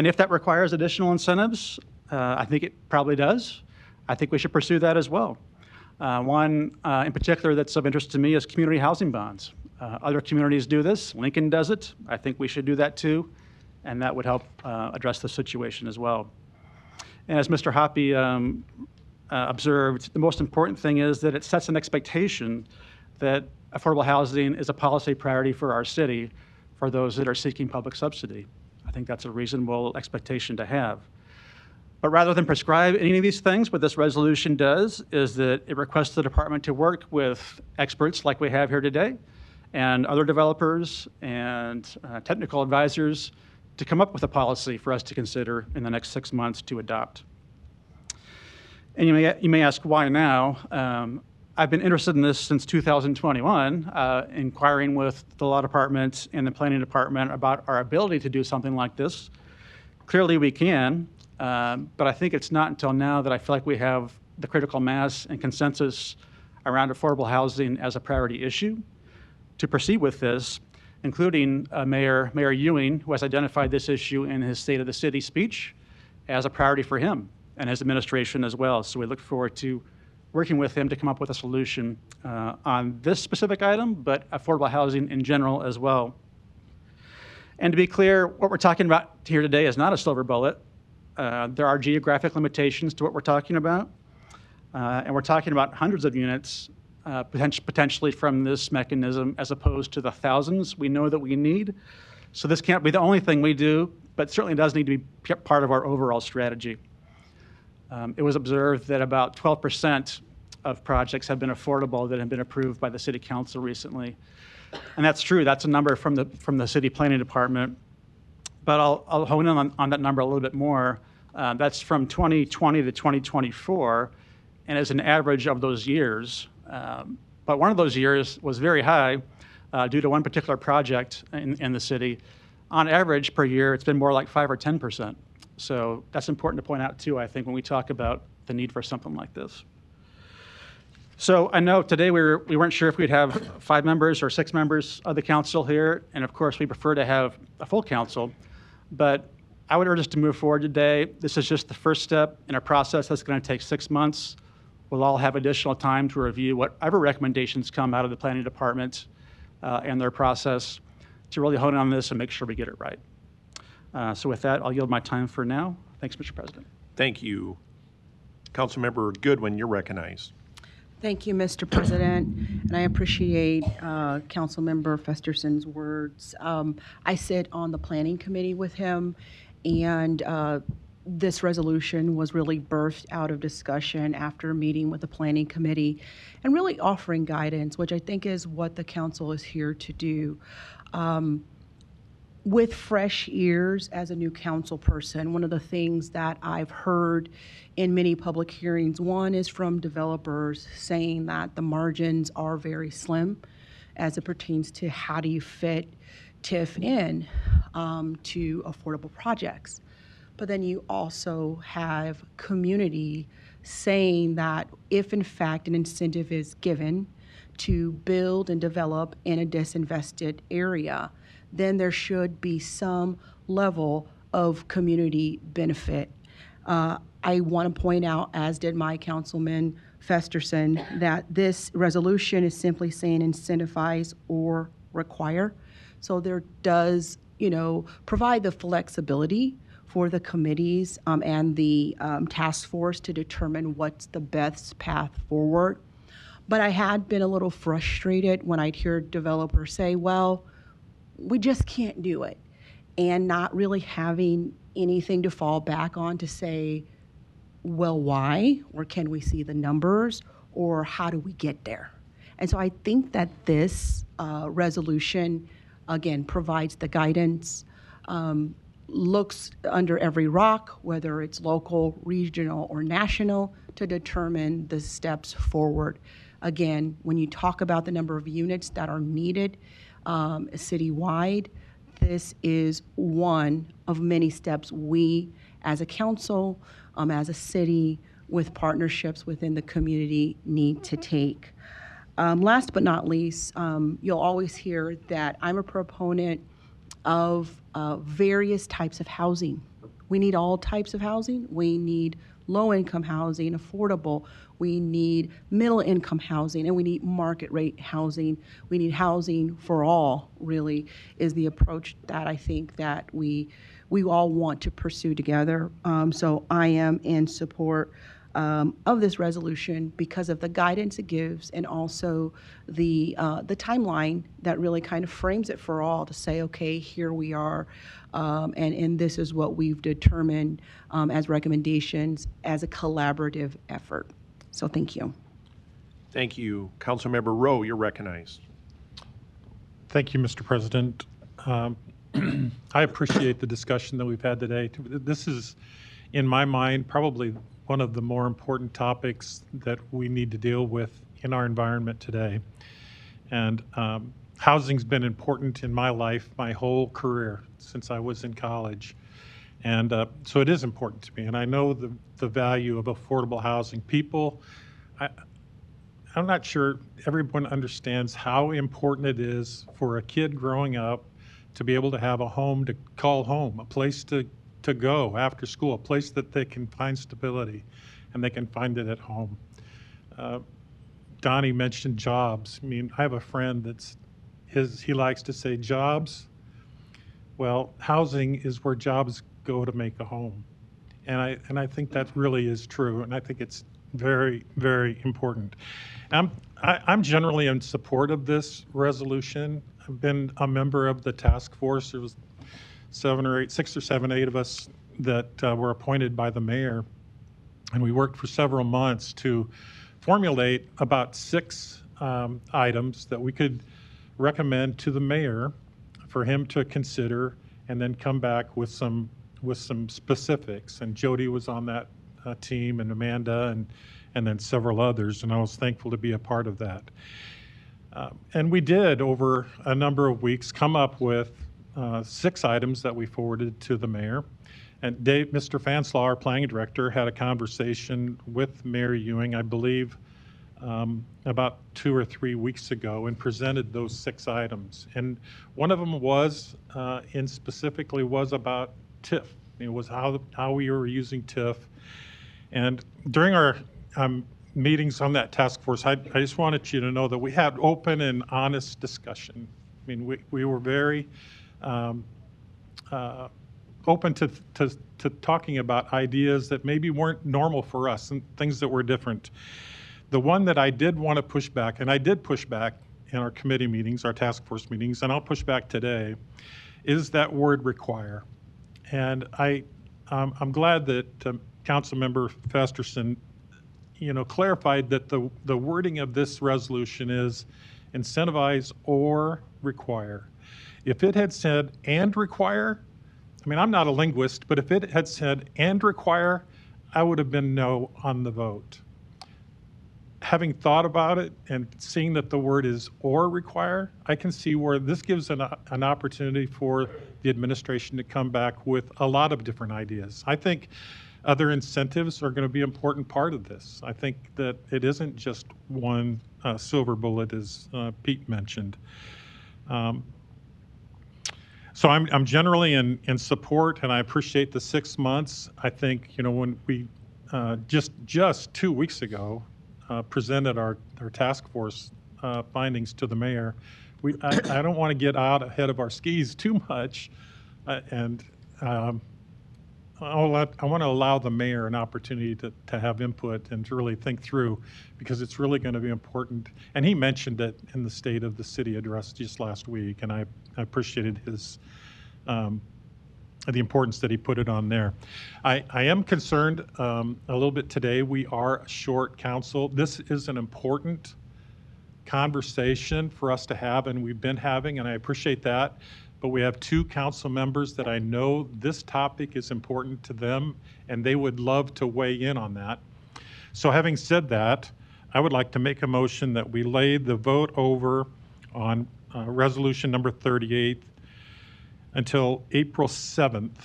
if that requires additional incentives, I think it probably does. I think we should pursue that as well. One in particular that's of interest to me is community housing bonds. Other communities do this. Lincoln does it. I think we should do that too, and that would help address the situation as well. And as Mr. Hoppe observed, the most important thing is that it sets an expectation that affordable housing is a policy priority for our city for those that are seeking public subsidy. I think that's a reasonable expectation to have. But rather than prescribe any of these things, what this resolution does is that it requests the department to work with experts like we have here today and other developers and technical advisors to come up with a policy for us to consider in the next 6 months to adopt. And you may ask, why now? I've been interested in this since 2021, inquiring with the law department and the planning department about our ability to do something like this. Clearly we can, but I think it's not until now that I feel like we have the critical mass and consensus around affordable housing as a priority issue to proceed with this, including Mayor Ewing, who has identified this issue in his State of the City speech as a priority for him and his administration as well. So we look forward to working with him to come up with a solution on this specific item, but affordable housing in general as well. And to be clear, what we're talking about here today is not a silver bullet. There are geographic limitations to what we're talking about, and we're talking about hundreds of units potentially from this mechanism as opposed to the thousands we know that we need. So this can't be the only thing we do, but certainly does need to be part of our overall strategy. It was observed that about 12% of projects have been affordable that have been approved by the City Council recently. And that's true. That's a number from the City Planning Department. But I'll hone in on that number a little bit more. That's from 2020 to 2024. And as an average of those years, But one of those years was very high due to one particular project in the city. On average per year, it's been more like 5 or 10%. So that's important to point out too, I think, when we talk about the need for something like this. So I know today we weren't sure if we'd have 5 members or 6 members of the council here, and of course we prefer to have a full council, but I would urge us to move forward today. This is just the first step in a process that's going to take 6 months. We'll all have additional time to review whatever recommendations come out of the planning department and their process to really hone in on this and make sure we get it right. So with that, I'll yield my time for now. Thanks, Mr. President. Thank you. Councilmember Goodwin, you're recognized. Thank you, Mr. President, and I appreciate Councilmember Festerson's words. I sit on the Planning Committee with him, and this resolution was really birthed out of discussion after meeting with the Planning Committee and really offering guidance, which I think is what the council is here to do. With fresh ears as a new council person, one of the things that I've heard in many public hearings, one is from developers saying that the margins are very slim as it pertains to how do you fit TIF in to affordable projects. But then you also have community saying that if in fact an incentive is given to build and develop in a disinvested area, then there should be some level of community benefit. I want to point out, as did my Councilman Festerson, that this resolution is simply saying incentivize or require. So there does, provide the flexibility for the committees and the task force to determine what's the best path forward. But I had been a little frustrated when I'd hear developers say, well, we just can't do it, and not really having anything to fall back on to say, well, why? Or can we see the numbers? Or how do we get there? And so I think that this resolution, again, provides the guidance, looks under every rock, whether it's local, regional, or national, to determine the steps forward. Again, when you talk about the number of units that are needed citywide, this is one of many steps we, as a council, as a city, with partnerships within the community, need to take. Last but not least, you'll always hear that I'm a proponent of various types of housing. We need all types of housing. We need low-income housing, affordable. We need middle-income housing, and we need market rate housing. We need housing for all, really, is the approach that I think that we all want to pursue together. So I am in support of this resolution because of the guidance it gives, and also the timeline that really kind of frames it for all to say, okay, here we are, and this is what we've determined as recommendations as a collaborative effort. So thank you. Thank you. Councilmember Rowe, you're recognized. Thank you, Mr. President. I appreciate the discussion that we've had today. This is, in my mind, probably one of the more important topics that we need to deal with in our environment today. And housing's been important in my life, my whole career, since I was in college. And so it is important to me. And I know the value of affordable housing. People, I'm not sure everyone understands how important it is for a kid growing up to be able to have a home to call home, a place to go after school, a place that they can find stability, and they can find it at home. Donnie mentioned jobs. I mean, I have a friend he likes to say jobs. Well, housing is where jobs go to make a home. And I think that really is true, and I think it's very, very important. I'm generally in support of this resolution. I've been a member of the task force. There was 6 or 7, 8 of us that were appointed by the mayor, and we worked for several months to formulate about 6 items that we could recommend to the mayor for him to consider, and then come back with some specifics. And Jody was on that team, and Amanda, and then several others, and I was thankful to be a part of that. And we did, over a number of weeks, come up with 6 items that we forwarded to the mayor. And Mr. Fanslaw, our planning director, had a conversation with Mayor Ewing, I believe, about 2 or 3 weeks ago, and presented those 6 items. And one of them was, specifically was about TIF. It was how we were using TIF. And during our meetings on that task force, I just wanted you to know that we had open and honest discussion. I mean, we were very open to talking about ideas that maybe weren't normal for us and things that were different. The one that I did want to push back, and I did push back in our committee meetings, our task force meetings, and I'll push back today, is that word require. And I'm glad that Councilmember Festerson, clarified that the wording of this resolution is incentivize or require. If it had said and require, I mean, I'm not a linguist, but if it had said and require, I would have been no on the vote. Having thought about it and seeing that the word is or require, I can see where this gives an opportunity for the administration to come back with a lot of different ideas. I think other incentives are going to be an important part of this. I think that it isn't just one silver bullet, as Pete mentioned. So I'm generally in support, and I appreciate the 6 months. I think, when we just 2 weeks ago presented our task force findings to the mayor, I don't want to get out ahead of our skis too much, and I want to allow the mayor an opportunity to have input and to really think through, because it's really going to be important. And he mentioned it in the State of the City address just last week, and I appreciated his the importance that he put it on there. I am concerned a little bit today. We are a short council. This is an important conversation for us to have, and we've been having, and I appreciate that. But we have 2 council members that I know this topic is important to them, and they would love to weigh in on that. So having said that, I would like to make a motion that we lay the vote over on resolution number 38 until April 7th.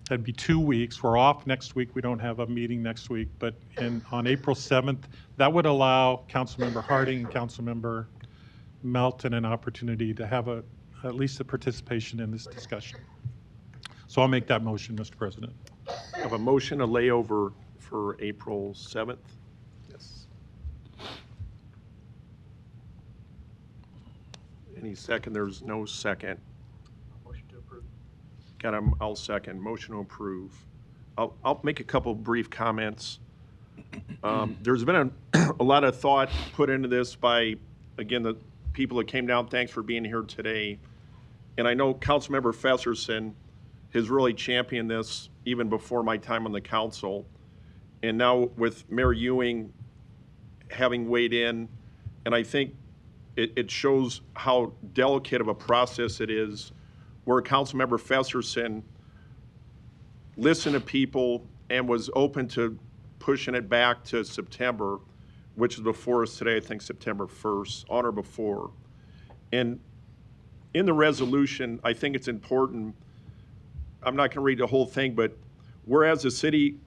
That'd be 2 weeks. We're off next week. We don't have a meeting next week, but on April 7th, that would allow Councilmember Harding and Councilmember Melton an opportunity to have at least a participation in this discussion. So I'll make that motion, Mr. President. I have a motion to lay over for April 7th. Yes. Any second? There's no second. Motion to approve. I'll second. Motion to approve. I'll make a couple brief comments. There's been a lot of thought put into this by, again, the people that came down. Thanks for being here today. And I know Councilmember Festerson has really championed this even before my time on the council. And now with Mayor Ewing having weighed in, and I think it shows how delicate of a process it is, where Councilmember Festerson listened to people and was open to pushing it back to September, which is before us today, I think September 1st, on or before. And in the resolution, I think it's important, I'm not going to read the whole thing, but whereas the City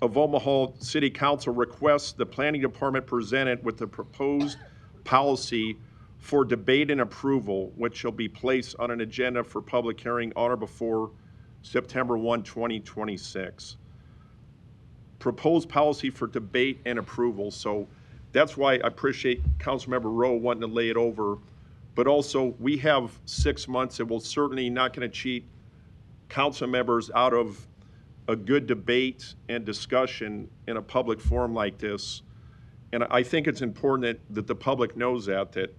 of Omaha City Council requests the Planning Department present it with the proposed policy for debate and approval, which shall be placed on an agenda for public hearing on or before September 1, 2026. Proposed policy for debate and approval. So that's why I appreciate Councilmember Rowe wanting to lay it over. But also, we have 6 months, and we're certainly not going to cheat council members out of a good debate and discussion in a public forum like this. And I think it's important that the public knows that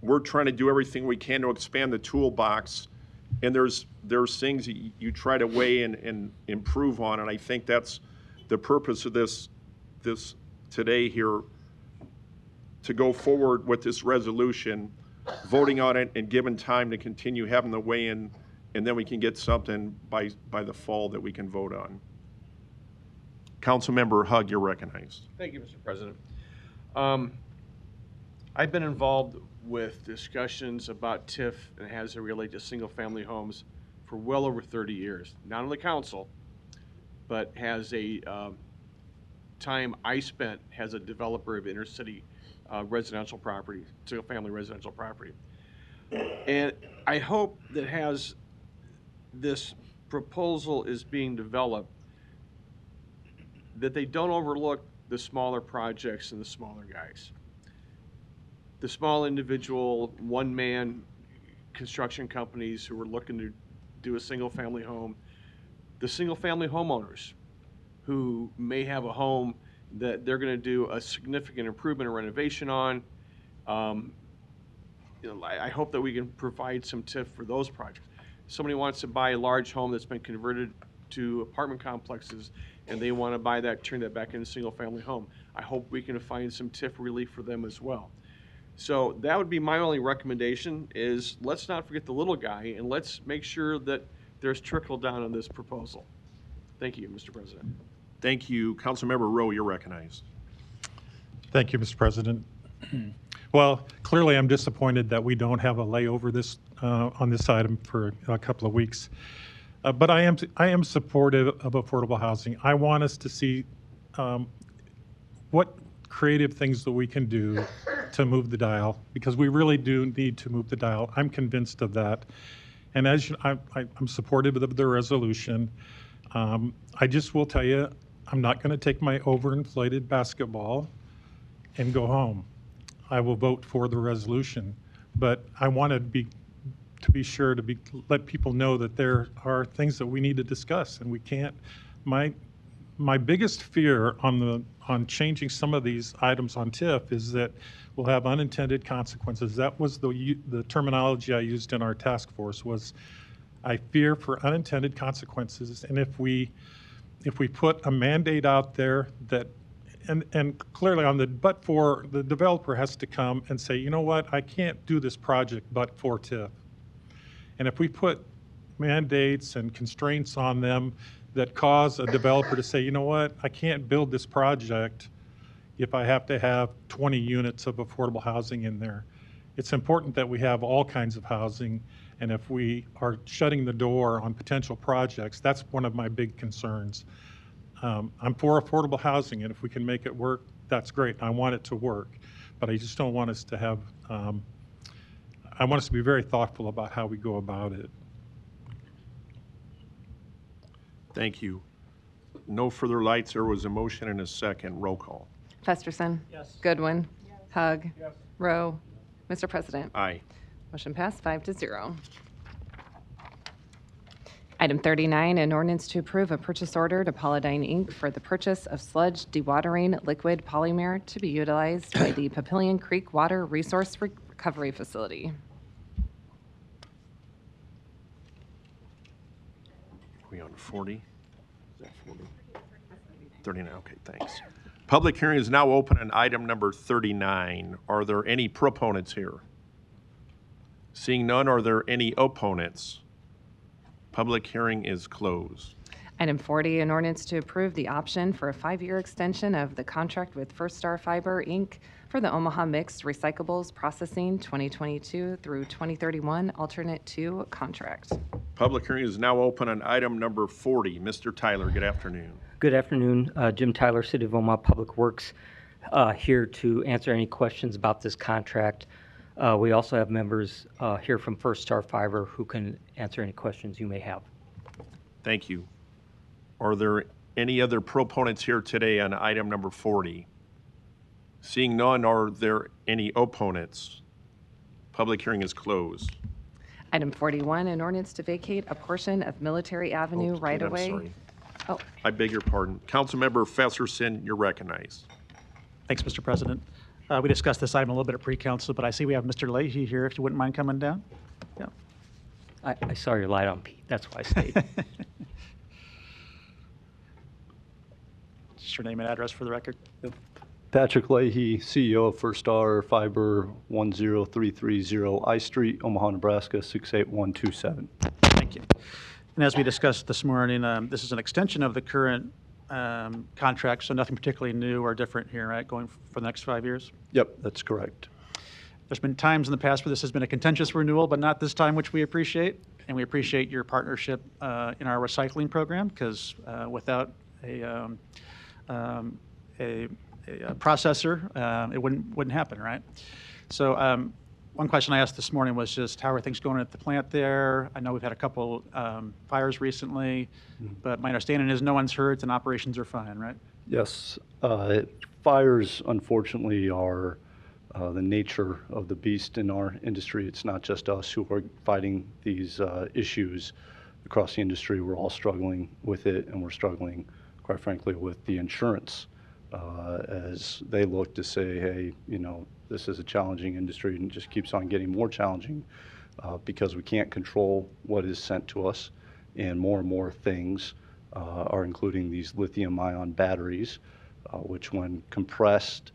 we're trying to do everything we can to expand the toolbox. And there's things that you try to weigh and improve on. And I think that's the purpose of this today here, to go forward with this resolution, voting on it and given time to continue having the weigh-in, and then we can get something by the fall that we can vote on. Councilmember Hug, you're recognized. Thank you, Mr. President. I've been involved with discussions about TIF and as it relates to single-family homes for well over 30 years. Not on the council, but has a time I spent as a developer of inner-city residential property, single-family residential property. And I hope that as this proposal is being developed, that they don't overlook the smaller projects and the smaller guys. The small individual, one-man construction companies who are looking to do a single-family home, the single-family homeowners who may have a home that they're going to do a significant improvement or renovation on. I hope that we can provide some TIF for those projects. Somebody wants to buy a large home that's been converted to apartment complexes and they want to buy that, turn that back into a single-family home. I hope we can find some TIF relief for them as well. So that would be my only recommendation is let's not forget the little guy and let's make sure that there's trickle down on this proposal. Thank you, Mr. President. Thank you. Councilmember Rowe, you're recognized. Thank you, Mr. President. Well, clearly I'm disappointed that we don't have a layover this on this item for a couple of weeks. But I am supportive of affordable housing. I want us to see what creative things that we can do to move the dial, because we really do need to move the dial. I'm convinced of that. And as I'm supportive of the resolution. I just will tell you, I'm not going to take my overinflated basketball and go home. I will vote for the resolution, but I want to be sure to let people know that there are things that we need to discuss, and we can't. My biggest fear on changing some of these items on TIF is that we'll have unintended consequences. That was the terminology I used in our task force. Was I fear for unintended consequences, and if we put a mandate out there that, and clearly on but for the developer has to come and say, you know what, I can't do this project but for TIF. And if we put mandates and constraints on them that cause a developer to say, you know what, I can't build this project if I have to have 20 units of affordable housing in there. It's important that we have all kinds of housing, and if we are shutting the door on potential projects, that's one of my big concerns. I'm for affordable housing, and if we can make it work, that's great. I want it to work, but I just don't want us to have, I want us to be very thoughtful about how we go about it. Thank you. No further lights. There was a motion and a second. Roll call. Festerson. Yes. Goodwin. Yes. Hug. Yes. Rowe. Mr. President. Aye. Motion passed 5-0. Item 39, an ordinance to approve a purchase order to Polydine Inc. for the purchase of sludge dewatering liquid polymer to be utilized by the Papillion Creek Water Resource Recovery Facility. Are we on 40? Is that 40? 39, okay, thanks. Public hearing is now open on item number 39. Are there any proponents here? Seeing none, are there any opponents? Public hearing is closed. Item 40, an ordinance to approve the option for a 5-year extension of the contract with First Star Fiber, Inc. for the Omaha Mixed Recyclables Processing 2022 through 2031 Alternate 2 contract. Public hearing is now open on item number 40. Mr. Tyler, good afternoon. Good afternoon. Jim Tyler, City of Omaha Public Works, here to answer any questions about this contract. We also have members here from First Star Fiber who can answer any questions you may have. Thank you. Are there any other proponents here today on item number 40? Seeing none, are there any opponents? Public hearing is closed. Item 41, an ordinance to vacate a portion of Military Avenue I'm right-of-way. sorry. Oh, I beg your pardon. Councilmember Festerson, you're recognized. Thanks, Mr. President. We discussed this item a little bit at pre-council, but I see we have Mr. Leahy here, if you wouldn't mind coming down. Yeah. I saw your light on, Pete. That's why I stayed. Just your name and address for the record. Patrick Leahy, CEO of First Star Fiber, 10330 I Street, Omaha, Nebraska, 68127. Thank you. And as we discussed this morning, this is an extension of the current contract, so nothing particularly new or different here, right, going for the next 5 years? Yep, that's correct. There's been times in the past where this has been a contentious renewal, but not this time, which we appreciate. And we appreciate your partnership in our recycling program, because without a processor, it wouldn't happen, right? So one question I asked this morning was just how are things going at the plant there? I know we've had a couple fires recently, but my understanding is no one's hurt and operations are fine, right? Yes. Fires, unfortunately, are the nature of the beast in our industry. It's not just us who are fighting these issues across the industry. We're all struggling with it, and we're struggling, quite frankly, with the insurance as they look to say, hey, you know, this is a challenging industry and it just keeps on getting more challenging because we can't control what is sent to us, and more things are including these lithium-ion batteries, which when compressed,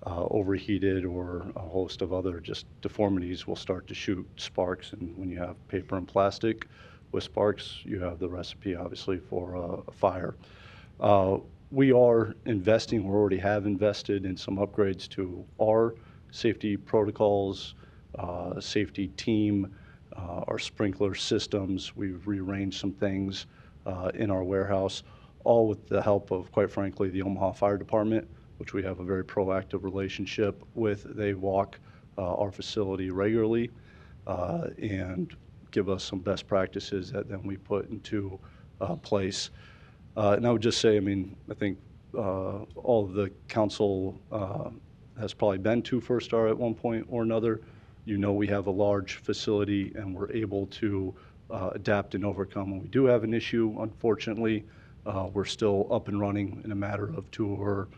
overheated, or a host of other just deformities will start to shoot sparks. And when you have paper and plastic with sparks, you have the recipe, obviously, for a fire. We are investing, we already have invested in some upgrades to our safety protocols, safety team, our sprinkler systems. We've rearranged some things in our warehouse, all with the help of, quite frankly, the Omaha Fire Department, which we have a very proactive relationship with. They walk our facility regularly and give us some best practices that then we put into place. And I would just say, I mean, I think all of the council has probably been to First Star at one point or another. You know, we have a large facility and we're able to adapt and overcome. When we do have an issue, unfortunately, we're still up and running in a matter of 2 or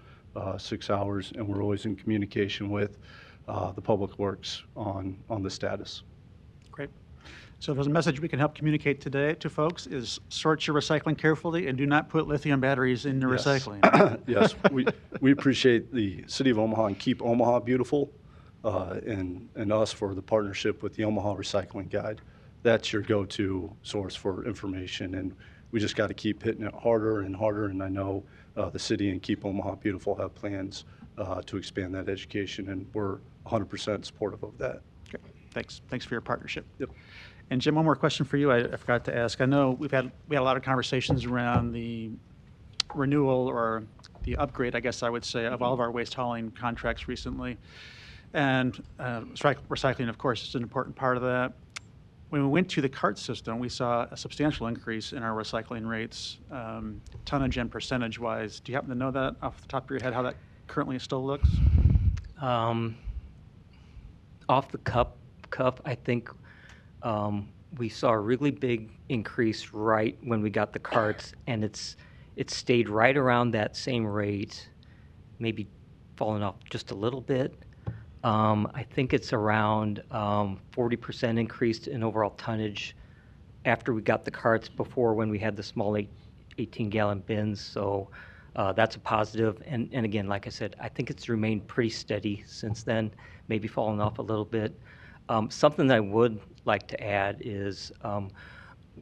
6 hours, and we're always in communication with the Public Works on the status. Great. So if there's a message we can help communicate today to folks is sort your recycling carefully and do not put lithium batteries in your recycling. Yes, we appreciate the City of Omaha and Keep Omaha Beautiful and us for the partnership with the Omaha Recycling Guide. That's your go-to source for information, and we just got to keep hitting it harder and harder. And I know the city and Keep Omaha Beautiful have plans to expand that education, and we're 100% supportive of that. Okay. Thanks for your partnership. Yep. And Jim, one more question for you. I forgot to ask. I know we had a lot of conversations around the renewal or the upgrade, I guess I would say, of all of our waste hauling contracts recently. And recycling, of course, is an important part of that. When we went to the cart system, we saw a substantial increase in our recycling rates, tonnage and percentage-wise. Do you happen to know that off the top of your head, how that currently still looks? Off the cuff, I think we saw a really big increase right when we got the carts, and it stayed right around that same rate, maybe falling off just a little bit. I think it's around 40% increased in overall tonnage after we got the carts before when we had the small 18-gallon bins. So that's a positive. And again, like I said, I think it's remained pretty steady since then, maybe falling off a little bit. Something that I would like to add is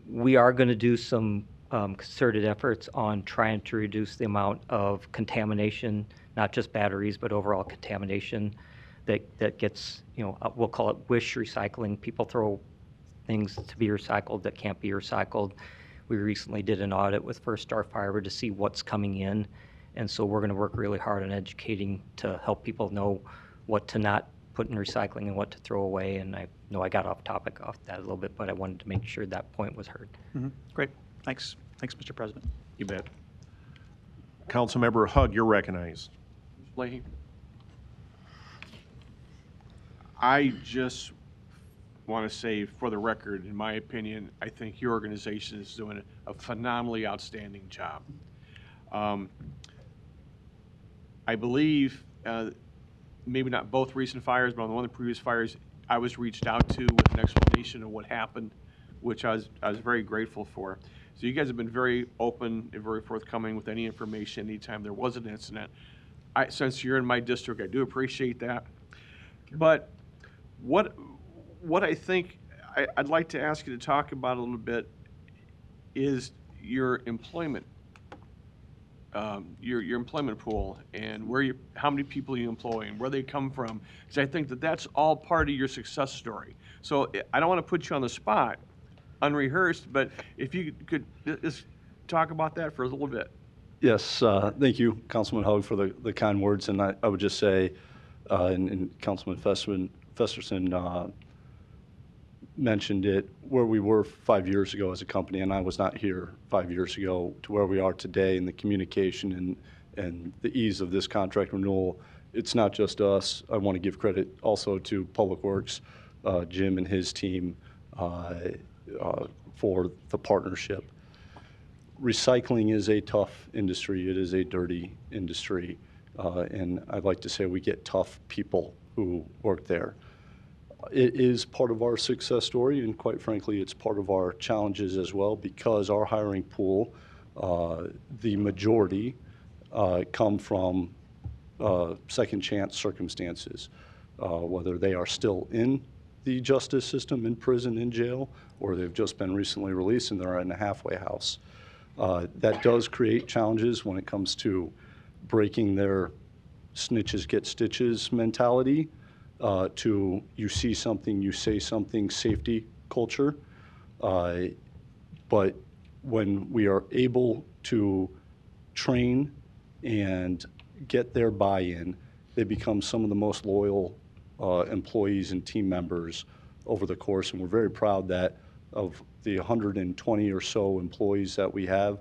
we are going to do some concerted efforts on trying to reduce the amount of contamination, not just batteries, but overall contamination that gets, we'll call it wish recycling. People throw things to be recycled that can't be recycled. We recently did an audit with First Star Fiber to see what's coming in, and so we're going to work really hard on educating to help people know what to not put in recycling and what to throw away. And I know I got off topic off that a little bit, but I wanted to make sure that point was heard. Mm-hmm. Great. Thanks, Mr. President. You bet. Councilmember Hug, you're recognized. Leahy. I just want to say, for the record, in my opinion, I think your organization is doing a phenomenally outstanding job. I believe, maybe not both recent fires, but on one of the previous fires, I was reached out to with an explanation of what happened, which I was very grateful for. So you guys have been very open and very forthcoming with any information anytime there was an incident. Since you're in my district, I do appreciate that. But what I think I'd like to ask you to talk about a little bit is your employment your employment pool and how many people you employ and where they come from, because I think that that's all part of your success story. So I don't want to put you on the spot, unrehearsed, but if you could just talk about that for a little bit. Yes, thank you, Councilman Hogg, for the kind words. And I would just say, and Councilman Festerson mentioned it, where we were 5 years ago as a company, and I was not here 5 years ago, to where we are today in the communication and the ease of this contract renewal. It's not just us. I want to give credit also to Public Works, Jim and his team, for the partnership. Recycling is a tough industry. It is a dirty industry. And I'd like to say we get tough people who work there. It is part of our success story, and quite frankly, it's part of our challenges as well, because our hiring pool, the majority, come from second chance circumstances, whether they are still in the justice system, in prison, in jail, or they've just been recently released and they're in a halfway house. That does create challenges when it comes to breaking their snitches get stitches mentality, to you see something, you say something, safety culture. But when we are able to train and get their buy-in, they become some of the most loyal employees and team members over the course. And we're very proud that of the 120 or so employees that we have,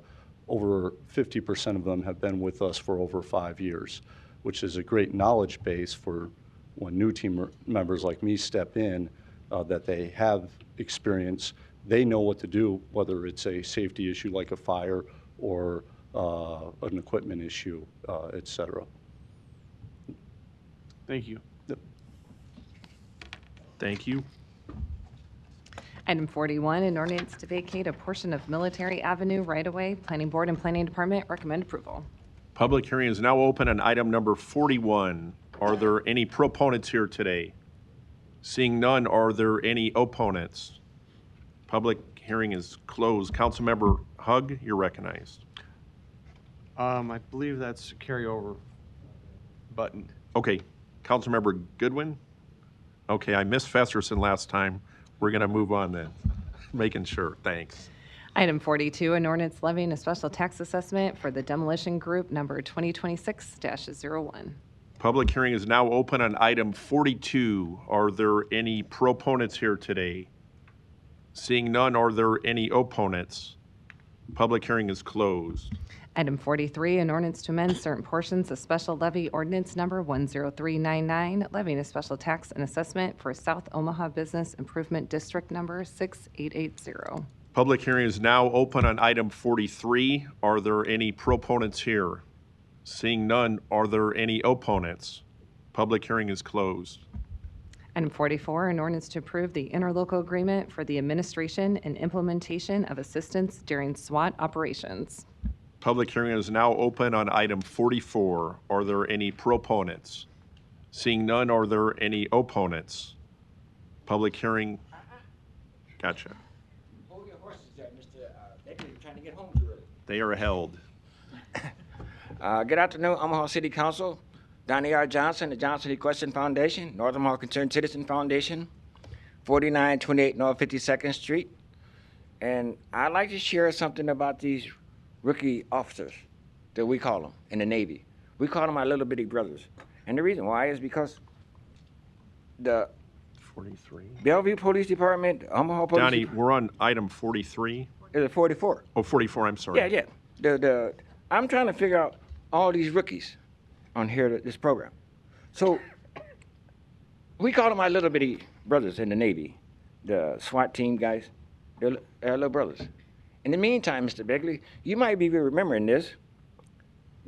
over 50% of them have been with us for over 5 years, which is a great knowledge base for when new team members like me step in, that they have experience. They know what to do, whether it's a safety issue like a fire or an equipment issue, et cetera. Thank you. Yep. Thank you. Item 41, an ordinance to vacate a portion of Military Avenue right-of-way. Planning Board and Planning Department recommend approval. Public hearing is now open on item number 41. Are there any proponents here today? Seeing none, are there any opponents? Public hearing is closed. Councilmember Hugg, you're recognized. I believe that's a carryover button. Okay. Councilmember Goodwin? Okay, I missed Festerson last time. We're going to move on then. Making sure. Thanks. Item 42, an ordinance levying a special tax assessment for the demolition group number 2026-01. Public hearing is now open on item 42. Are there any proponents here today? Seeing none, are there any opponents? Public hearing is closed. Item 43, an ordinance to amend certain portions of special levy ordinance number 10399, levying a special tax and assessment for South Omaha Business Improvement District number 6880. Public hearing is now open on item 43. Are there any proponents here? Seeing none, are there any opponents? Public hearing is closed. Item 44, an ordinance to approve the interlocal agreement for the administration and implementation of assistance during SWAT operations. Public hearing is now open on item 44. Are there any proponents? Seeing none, are there any opponents? Public hearing. Gotcha. Hold your horses there, Mr. Baker. You're trying to get home too early. They are held. Good afternoon, Omaha City Council. Donnie R. Johnson, the Johnson Equestrian Foundation, Northern Omaha Concerned Citizen Foundation, 4928 North 52nd Street. And I'd like to share something about these rookie officers that we call them in the Navy. We call them our little bitty brothers. And the reason why is because the 43. Bellevue Police Department, Omaha Police Donnie, we're on item 43. Is it 44? Oh, 44, I'm sorry. Yeah. I'm trying to figure out all these rookies on here, this program. So we call them our little bitty brothers in the Navy, the SWAT team guys. They're our little brothers. In the meantime, Mr. Begley, you might be remembering this.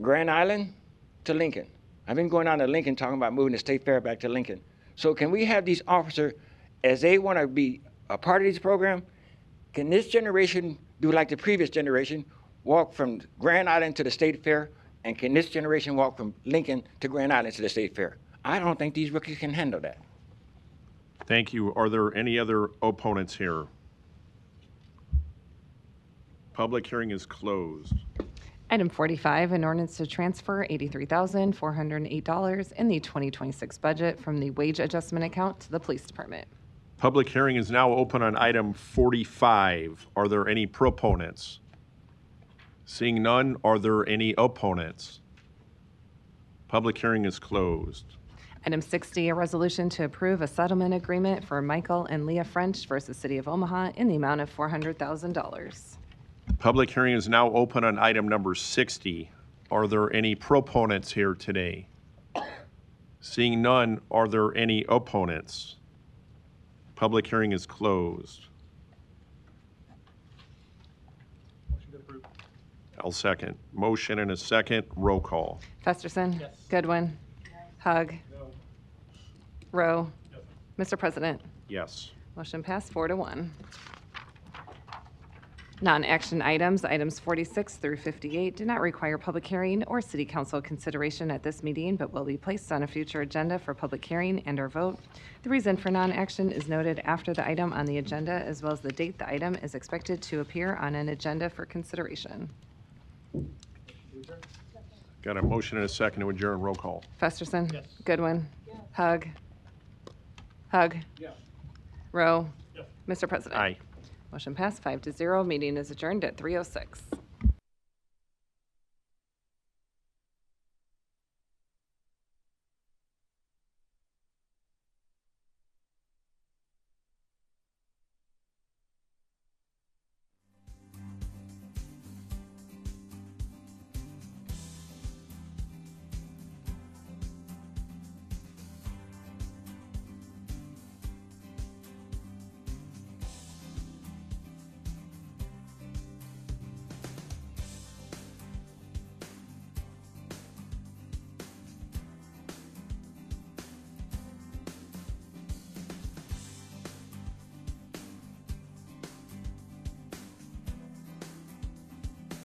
Grand Island to Lincoln. I've been going down to Lincoln talking about moving the State Fair back to Lincoln. So can we have these officers, as they want to be a part of this program, can this generation do like the previous generation, walk from Grand Island to the State Fair, and can this generation walk from Lincoln to Grand Island to the State Fair? I don't think these rookies can handle that. Thank you. Are there any other opponents here? Public hearing is closed. Item 45, an ordinance to transfer $83,408 in the 2026 budget from the wage adjustment account to the police department. Public hearing is now open on item 45. Are there any proponents? Seeing none, are there any opponents? Public hearing is closed. Item 60, a resolution to approve a settlement agreement for Michael and Leah French versus City of Omaha in the amount of $400,000. Public hearing is now open on item number 60. Are there any proponents here today? Seeing none, are there any opponents? Public hearing is closed. I'll second. Motion and a second. Roll call. Festerson. Yes. Goodwin. Hug. Rowe. Mr. President. Yes. Motion passed 4-1. Non-action items, items 46 through 58, do not require public hearing or city council consideration at this meeting, but will be placed on a future agenda for public hearing and/or vote. The reason for non-action is noted after the item on the agenda, as well as the date the item is expected to appear on an agenda for consideration. Got a motion and a second to adjourn. Roll call. Festerson. Yes. Goodwin. Yes. Hug. Yes. Rowe. Yes. Mr. President. Aye. Motion passed 5-0. Meeting is adjourned at 3:06.